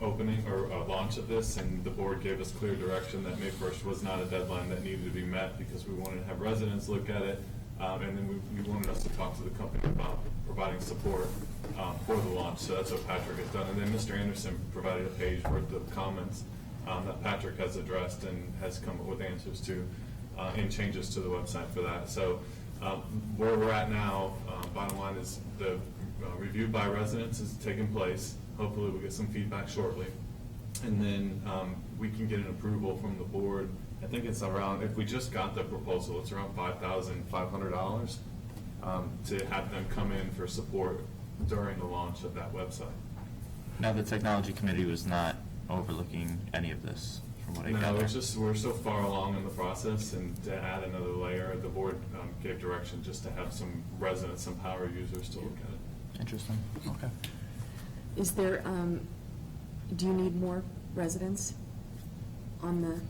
opening or launch of this, and the board gave us clear direction that May 1st was not a deadline that needed to be met because we wanted to have residents look at it, and then we wanted us to talk to the company about providing support for the launch. So that's what Patrick has done. And then Mr. Anderson provided a page worth of comments that Patrick has addressed and has come up with answers to and changes to the website for that. So where we're at now, bottom line is the review by residents is taking place. Hopefully we'll get some feedback shortly. And then we can get an approval from the board. I think it's around, if we just got the proposal, it's around $5,500 to have them come in for support during the launch of that website. Now, the technology committee was not overlooking any of this, from what I No, gather. it's just, we're so far along in the process, and to add another layer, the board gave direction just to have some residents, some power users to look at it. Interesting, okay. Is there, do you need more residents on the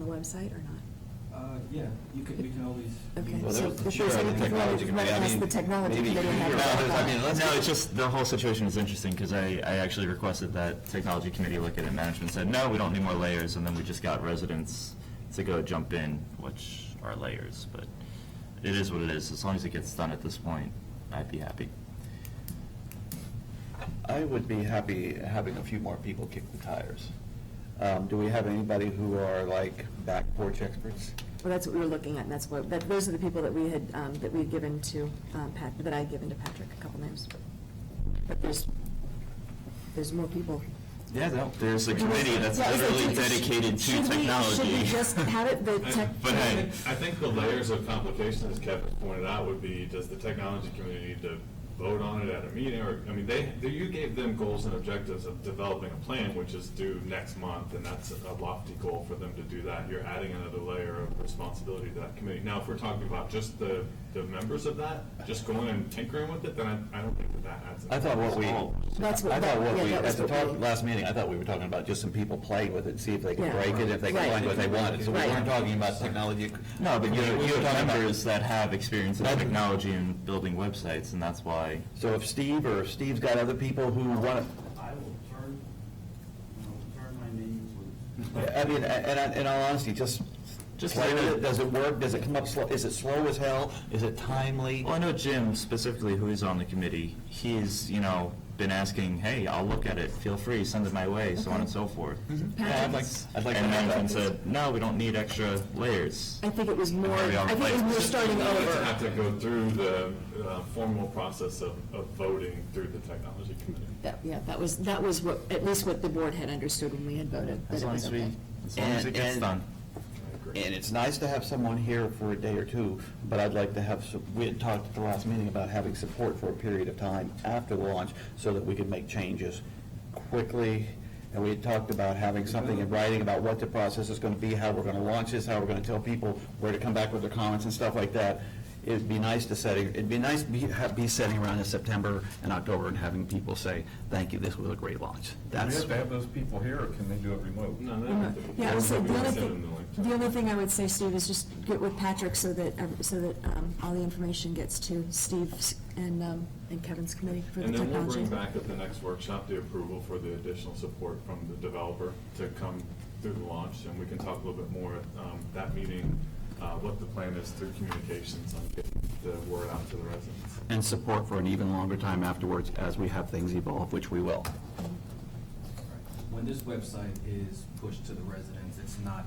website or not? Yeah, we can always. Okay, Well, so there's if sure, there's the anything technology wrong, committee, I ask mean, the technology maybe committee. here, have I mean, let's No, it's just, the whole situation is interesting, because I actually requested that technology committee look at it, management said, no, we don't need more layers, and then we just got residents to go jump in, which are layers, but it is what it is. As long as it gets done at this point, I'd be happy. I would be happy having a few more people kick the tires. Do we have anybody who are like back porch experts? Well, that's what we were looking at, and that's what, those are the people that we had given to, that I had given to Patrick, a couple names. But there's more people. Yeah, no, there's a committee that's Yeah, literally dedicated to technology. Should we just have it, the tech? But hey, I think the layers of complication, as Kevin pointed out, would be, does the technology committee need to vote on it at a meeting? Or, I mean, you gave them goals and objectives of developing a plan, which is due next month, and that's a lofty goal for them to do that. You're adding another layer of responsibility to that committee. Now, if we're talking about just the members of that, just going and tinkering with it, then I don't think that adds. I thought what we, That's what- I thought what yeah, we, that was at the what talk, we- last meeting, I thought we were talking about just some people playing with it, see if they could Yeah. break it, if they could Right. find what they wanted. So we Right. weren't talking about technology. No, but you We were have talking about- members that have experience in technology and building websites, and that's why. So if Steve's got other people who want to, I will turn my name loose. I mean, and in all honesty, just play with it. Does it work? Does it come up slow? Is it slow as hell? Is it timely? Well, I know Jim specifically, who is on the committee, he's, been asking, hey, I'll look at it, feel free, send it my way, so on and so forth. Yeah, I'd like to And have management that. said, no, we don't need extra layers. I think it was more, Already on I think it was plate. more starting To over. have to go through the formal process of voting through the technology committee. That was what, at least what the board had understood when we had voted. that As it long was as okay. it gets done. And it's nice to have someone here for a day or two, but I'd like to have, we had talked at the last meeting about having support for a period of time after the launch so that we could make changes quickly. And we had talked about having something in writing about what the process is going to be, how we're going to launch this, how we're going to tell people where to come back with their comments and stuff like that. It'd be nice to be sitting around in September and October and having people say, thank you, this was a great launch. Do we That's, have to have those people here, or can they do it remote? No, Yeah, so the other Send them the thing, link. the other thing I would say, Steve, is just get with Patrick so that all the information gets to Steve and Kevin's committee for the And then we'll technology. bring back at the next workshop the approval for the additional support from the developer to come through the launch, and we can talk a little bit more at that meeting, what the plan is through communications on getting the word out to the residents. and support for an even longer time afterwards as we have things evolve, which we will. When this website is pushed to the residents, it's not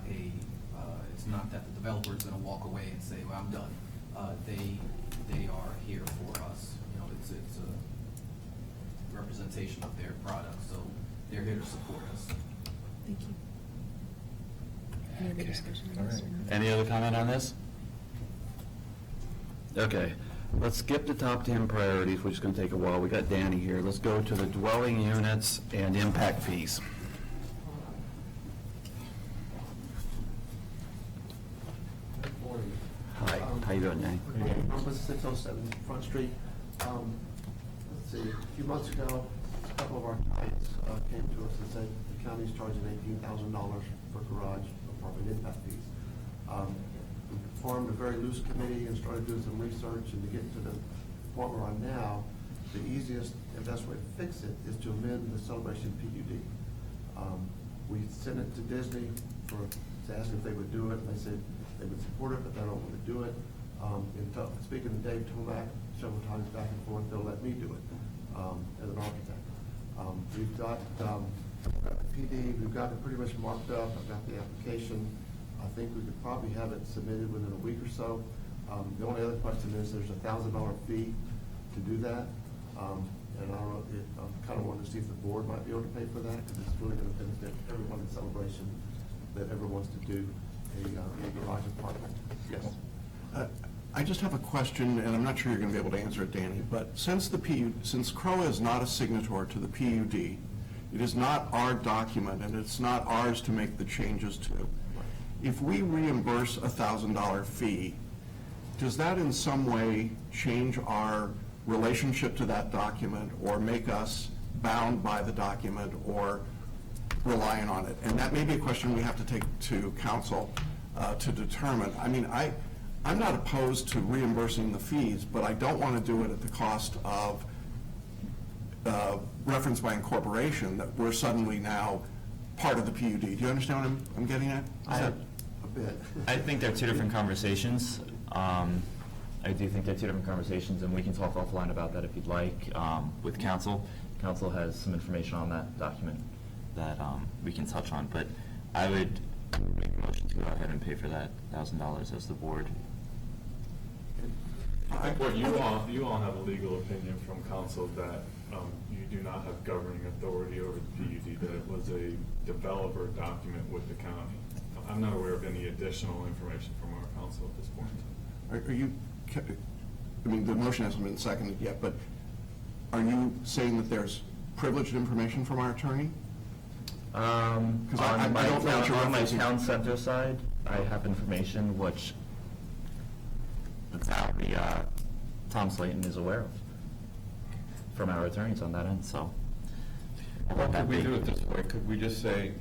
that the developer is gonna walk away and say, well, I'm done. They are here for us, it's a representation of their product, so they're here to support us. Thank you. Any other discussion on All this right. or not? Any other comment on this? Okay, let's skip the top 10 priorities, which is going to take a while. We got Danny here. Let's go to the dwelling units and impact fees. Hi, how you doing, Danny? I'm with 607 Front Street. Let's see, a few months ago, a couple of our clients came to us and said the county's charging $18,000 for garage apartment impact fees. We formed a very loose committee and started doing some research, and to get to the point we're on now, the easiest and best way to fix it is to amend the Celebration PUD. We sent it to Disney to ask if they would do it, and they said they would support it, but they don't want to do it. Speaking to Dave Tomac several times back and forth, they'll let me do it as an architect. We've got the PD, we've got it pretty much marked up, I've got the application. I think we could probably have it submitted within a week or so. The only other question is there's a $1,000 fee to do that. And I don't know, I kind of wanted to see if the board might be able to pay for that, because it's really going to benefit everyone in Celebration that ever wants to do a garage apartment. Yes. I just have a question, and I'm not sure you're going to be able to answer it, Danny, but since CROA is not a signatory to the PUD, it is not our document, and it's not ours to make the changes to. If we reimburse a $1,000 fee, does that in some way change our relationship to that document, or make us bound by the document, or relying on it? And that may be a question we have to take to council. to determine. I mean, I'm not opposed to reimbursing the fees, but I don't want to do it at the cost of reference by incorporation, that we're suddenly now part of the PUD. Do you understand what I'm getting at? A bit. I think they're two different conversations. I do think they're two different conversations, and we can talk offline about that if you'd like with council. Council has some information on that document that we can touch on, but I would make a motion to go ahead and pay for that $1,000 as the board. I think what you all have a legal opinion from council that you do not have governing authority over the PUD, that it was a developer document with the county. I'm not aware of any additional information from our council at this point. Are you, I mean, the motion hasn't been seconded yet, but are you saying that there's privileged information from our attorney? On I my don't know what you're referencing. town center side, I have information which Tom Slayton is aware of from our attorneys on that end, so. Well, could we do it this way? Could we just say,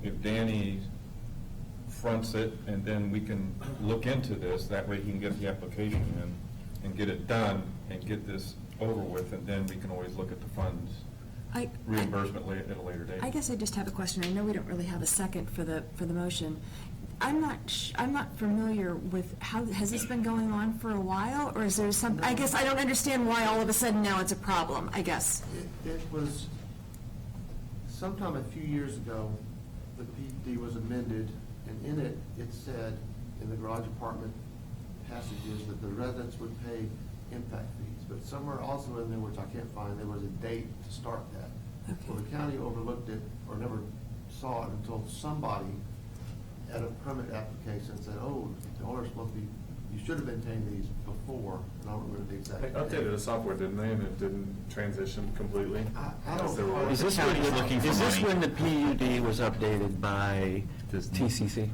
if Danny fronts it, and then we can look into this, that way he can get the application in and get it done and get this over with, and then we can always look at the funds reimbursement at a later date. I guess I just have a question. I know we don't really have a second for the motion. I'm not familiar with how, has this been going on for a while, or is there some, I guess I don't understand why all of a sudden now it's a problem, I guess. It was sometime a few years ago, the PD was amended, and in it, it said in the garage apartment passages that the residents would pay impact fees, but somewhere also in there, which I can't find, there was a date to start that. Okay. Well, the county overlooked it or never saw it until somebody at a permit application said, oh, the owner's supposed to be, you should have been paying these before, and I don't remember the exact They date. updated the software, didn't they, and it didn't transition completely? I don't know. Is this when the PUD was updated by TCC?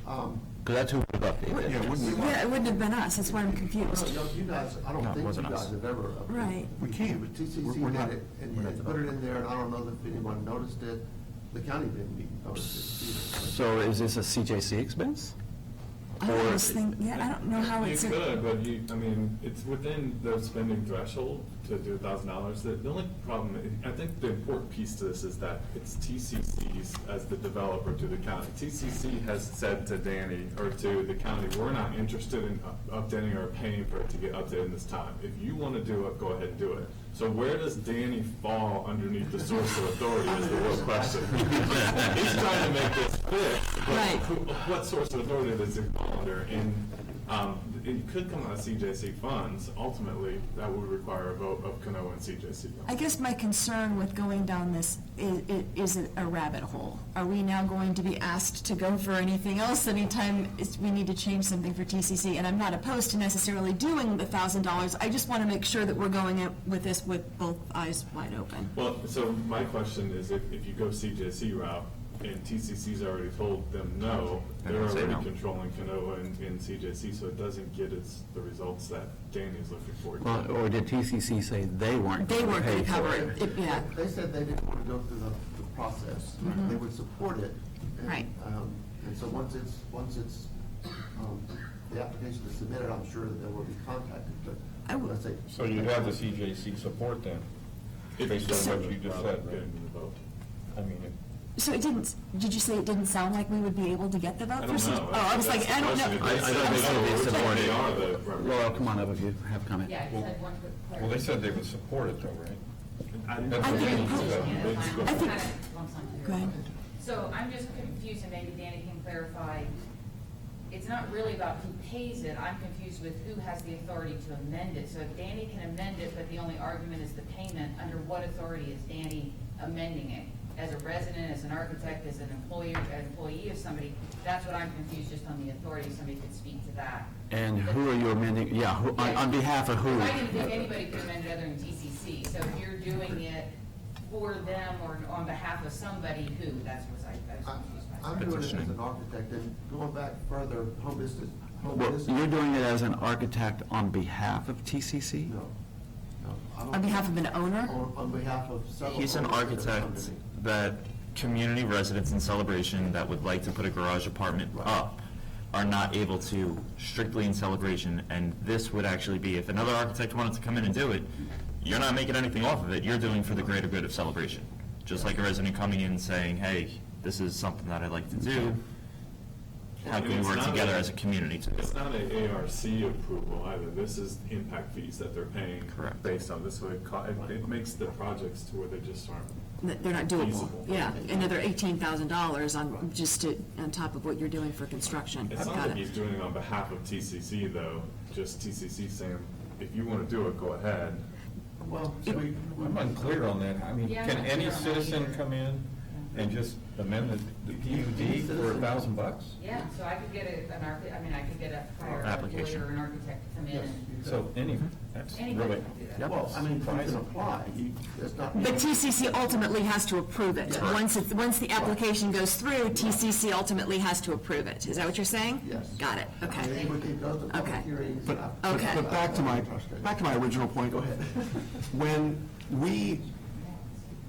Because that's who would have updated it. Yeah, it wouldn't have been us, that's why I'm confused. No, you guys, I No, don't it think you wasn't guys us. have ever updated. Right. We can't. But TCC We're not- did it, and you we're not put it in there, and I don't know if anyone noticed it. The county didn't even notice it either. So is this a CJC expense? I always think, yeah, I don't know how it's. You could, but I mean, it's within the spending threshold to do $1,000. The only problem, I think the important piece to this is that it's TCC's as the developer to the county. TCC has said to Danny, or to the county, we're not interested in updating or paying for it to get updated this time. If you want to do it, go ahead and do it. So where does Danny fall underneath the source of authority is the real question. He's trying to make this fit, but Right. what source of authority does it fall under? And it could come out of CJC funds. Ultimately, that would require a vote of CROA and CJC. I guess my concern with going down this is a rabbit hole. Are we now going to be asked to go for anything else anytime we need to change something for TCC? And I'm not opposed to necessarily doing the $1,000. I just want to make sure that we're going in with this with both eyes wide open. Well, so my question is, if you go CJC route, and TCC's already told them no, they're They say already no. controlling CROA and CJC, so it doesn't get the results that Danny's looking for. Well, or did TCC say they weren't They going to weren't pay going to for cover it? it, yeah. They said they didn't want to go through the process. Mhm. They would support it. And, Right. And so once it's, the application is submitted, I'm sure that they will be contacted, but let's say. So you have the CJC support then, based on what you just said, right? Getting the vote. I mean, So it didn't, did you say it didn't sound like we would be able to get the vote? I don't know. Oh, I was like, I don't know. I don't think so, they support They are it. the representatives. Laurel, come on up if you have a comment. Yeah, I just had one quick well, question. they said they would support it though, right? I didn't- That's I what think Danny it said. I think- Go ahead. So I'm just confused, and maybe Danny can clarify. It's not really about who pays it. I'm confused with who has the authority to amend it. So if Danny can amend it, but the only argument is the payment, under what authority is Danny amending it? As a resident, as an architect, as an employee of somebody? That's what I'm confused, just on the authority. Somebody could speak to that. And who are you amending, yeah, on behalf of who? I didn't think anybody could amend it other than TCC. So if you're doing it for them or on behalf of somebody, who? That's what I was confused by. I'm doing it as an architect, and going back further, home business. Well, you're doing it as an architect on behalf of TCC? No. I don't- On behalf of an owner? On behalf of several. He's an owners of the architect company. that community residents in Celebration that would like to put a garage apartment up are not able to strictly in celebration, and this would actually be, if another architect wanted to come in and do it, you're not making anything off of it, you're doing for the greater good of celebration. Just like a resident coming in saying, hey, this is something that I'd like to do, how can we work together as a community to do it? It's not an ARC approval either. This is impact fees that they're paying. Correct. Based on this. So it makes the projects to where they just aren't. They're not doable. Feasible. Yeah, another $18,000 on, just to, on top of what you're doing for construction. It's not Got like it. he's doing it on behalf of TCC though, just TCC saying, if you want to do it, go ahead. Well, I'm unclear on that. I mean, Yeah, I'm can not any clear on that citizen either. come in and just amend the PUD for $1,000? Yeah, so I could get I could get a hire a Application. lawyer or an architect to come in and. So that's Anybody really. can do that. Well, I mean, you can apply, it's not. But TCC ultimately has to approve it. Once the application goes through, TCC ultimately has to approve it. Is that what you're saying? Yes. Got it, okay. It goes to public Okay. hearings. But Okay. but back to my original point. Go ahead. When we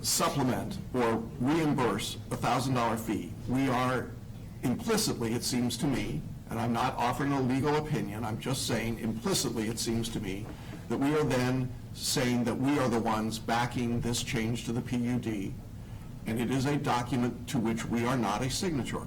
supplement or reimburse a $1,000 fee, we are implicitly, it seems to me, and I'm not offering a legal opinion, I'm just saying implicitly, it seems to me, that we are then saying that we are the ones backing this change to the PUD, and it is a document to which we are not a signature.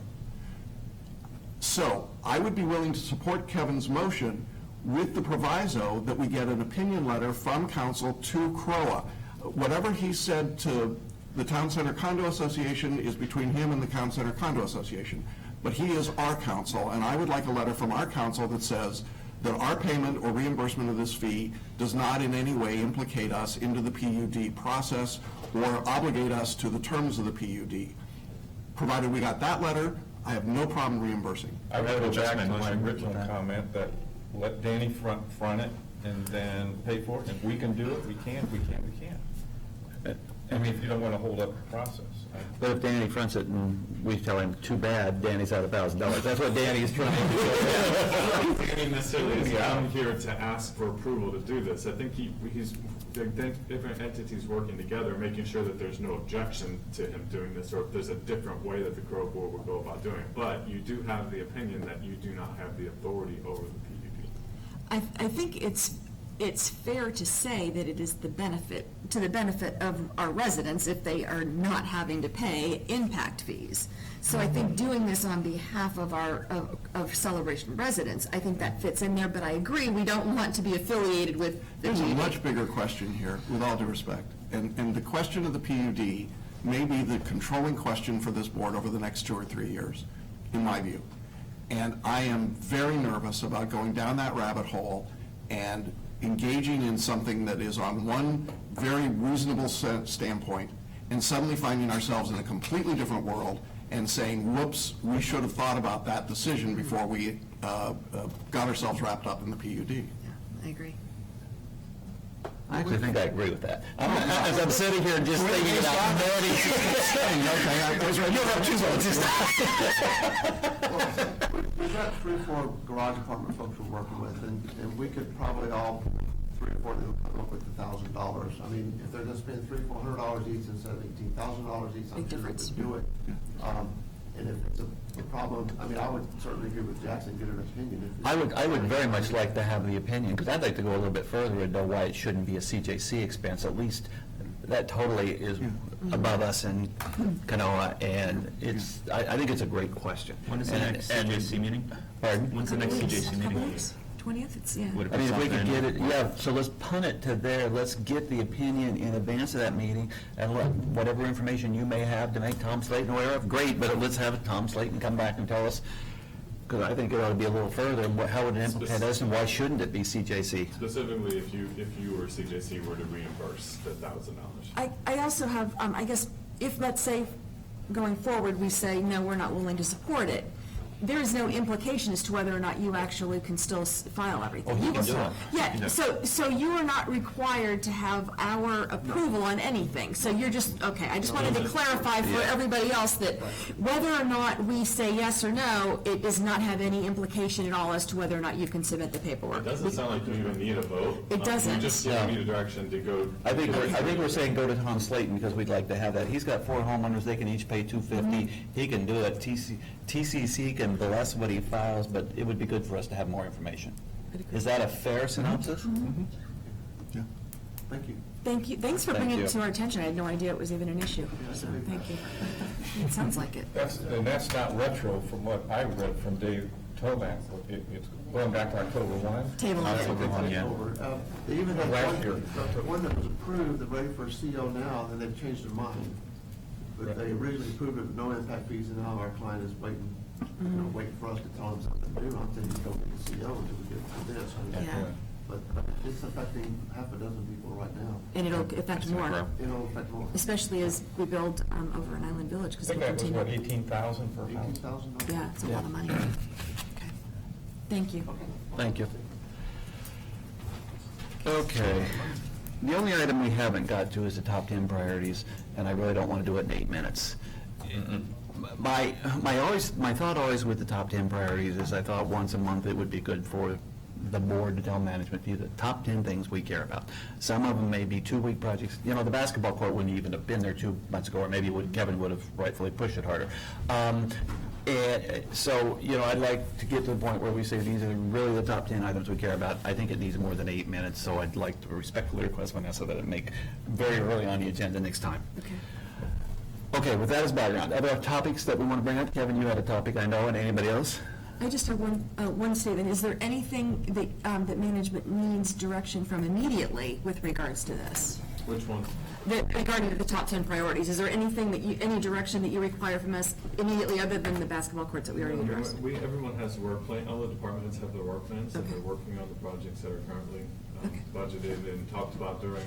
So I would be willing to support Kevin's motion with the proviso that we get an opinion letter from council to CROA. Whatever he said to the Town Center Condo Association is between him and the Town Center Condo Association. But he is our council, and I would like a letter from our council that says that our payment or reimbursement of this fee does not in any way implicate us into the PUD process or obligate us to the terms of the PUD. Provided we got that letter, I have no problem reimbursing. I would go adjust back my to my motion with original that. comment that let Danny front it and then pay for it. If we can do it, we can, we can't. I mean, if you don't want to hold up the process. But if Danny fronts it and we tell him, too bad, Danny's out $1,000. That's what Danny is trying to do. Danny necessarily is down here to ask for approval to do this. I think he's, the different entities working together, making sure that there's no objection to him doing this, or if there's a different way that the CROA board would go about doing it. But you do have the opinion that you do not have the authority over the PUD. I think it's fair to say that it is to the benefit of our residents if they are not having to pay impact fees. So I think doing this on behalf of of Celebration residents, I think that fits in there, but I agree, we don't want to be affiliated with the There's a PUD. much bigger question here, with all due respect. And the question of the PUD may be the controlling question for this board over the next 2 or 3 years, in my view. And I am very nervous about going down that rabbit hole and engaging in something that is on one very reasonable standpoint, and suddenly finding ourselves in a completely different world and saying, whoops, we should have thought about that decision before we got ourselves wrapped up in the PUD. Yeah, I agree. I actually think I agree with that. As I'm sitting here just thinking about We've got 3 or 4 garage apartment folks we're working with, and we could probably all, 3 or 4 of them come up with $1,000. I mean, if they're just paying $300 or $400 each instead of $18,000 each, I'm Big sure they difference. would do it. And if it's a problem, I mean, I would certainly agree with Jackson, get an opinion. If I would very much like to have the opinion, because I'd like to go a little bit further and know why it shouldn't be a CJC expense. At least that totally is above us in Kanoa, and it's, I think it's a great question. When is the next CJC meeting? Pardon? When's the next CJC meeting? 20th, it's, yeah. Would it I be mean, if we could something- get it, yeah, so let's punt it to there, let's get the opinion in advance of that meeting, and let whatever information you may have to make Tom Slayton aware of, great, but let's have Tom Slayton come back and tell us, because I think it ought to be a little further, how would it implicate us, and why shouldn't it be CJC? Specifically, if you or CJC were to reimburse the $1,000. I also have, I guess, if, let's say, going forward, we say, no, we're not willing to support it, there is no implication as to whether or not you actually can still file everything. Oh, he You can will- do it. Yeah, so you are not required to have our approval on anything. So you're just, okay, I just wanted to clarify for everybody else that whether or not we say yes or no, it does not have any implication at all as to whether or not you can submit the paperwork. It doesn't sound like you even need a vote. It doesn't. You just give me the direction to go. I think we're saying go to Tom Slayton, because we'd like to have that. He's got 4 homeowners, they can each pay $250, he can do it. TCC can and the less what he files, but it would be good for us to have more information. Is that a fair synopsis? Yeah. Thank you. Thank you, thanks for Thank bringing you. it to our attention. I had no idea it was even an issue, so thank you. It sounds like it. And that's not retro from what I read from Dave Tomac. It's going back to October 1. Table. October 1, yeah. They even had Last year. the one that was approved, they're ready for a CO now, then they've changed their mind. But they originally approved it with no impact fees, and now our client is waiting, waiting for us to tell them something new. I'm thinking, don't get the CO until we get to this. Yeah. But it's affecting half a dozen people right now. And it'll affect more, It'll affect more. especially as we build over in Island Village, I because think we'll that was, what, continue. 18,000 per house? 18,000? Yeah, it's a lot of money. Okay. Thank you. Thank you. Okay. The only item we haven't got to is the top 10 priorities, and I really don't want to do it in 8 minutes. My thought always with the top 10 priorities is I thought once a month it would be good for the board to tell management the top 10 things we care about. Some of them may be 2-week projects. You know, the basketball court wouldn't even have been there 2 months ago, or maybe Kevin would have rightfully pushed it harder. And so, you know, I'd like to get to the point where we say these are really the top 10 items we care about. I think it needs more than 8 minutes, so I'd like to respectfully request, Vanessa, that it make very early on the agenda next time. Okay. Okay, with that as background, other topics that we want to bring up? Kevin, you had a topic, I know, and anybody else? I just have one statement. Is there anything that, that management needs direction from immediately with regards to this? Which one? Regarding the top 10 priorities, is there anything that any direction that you require from us immediately other than the basketball courts that we already addressed? Everyone has a work plan, all the departments have their work plans, and Okay. they're working on the projects that are currently Okay. budgeted and talked about during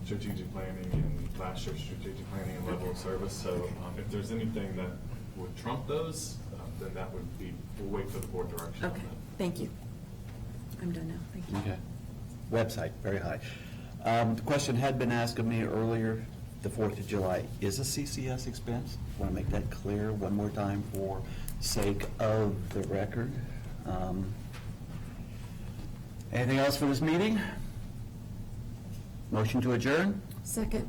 strategic planning and last year's strategic planning and level of service. So if there's anything that would trump those, then that would be, we'll wait for the board direction on Okay, that. thank you. I'm done now, thank you. Okay. Website, very high. The question had been asked of me earlier, the 4th of July is a CCS expense. Want to make that clear one more time for sake of the record. Anything else for this meeting? Motion to adjourn? Second.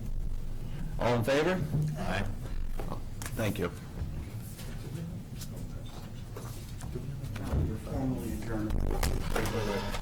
All in favor? Aye. Thank you. Formally adjourned.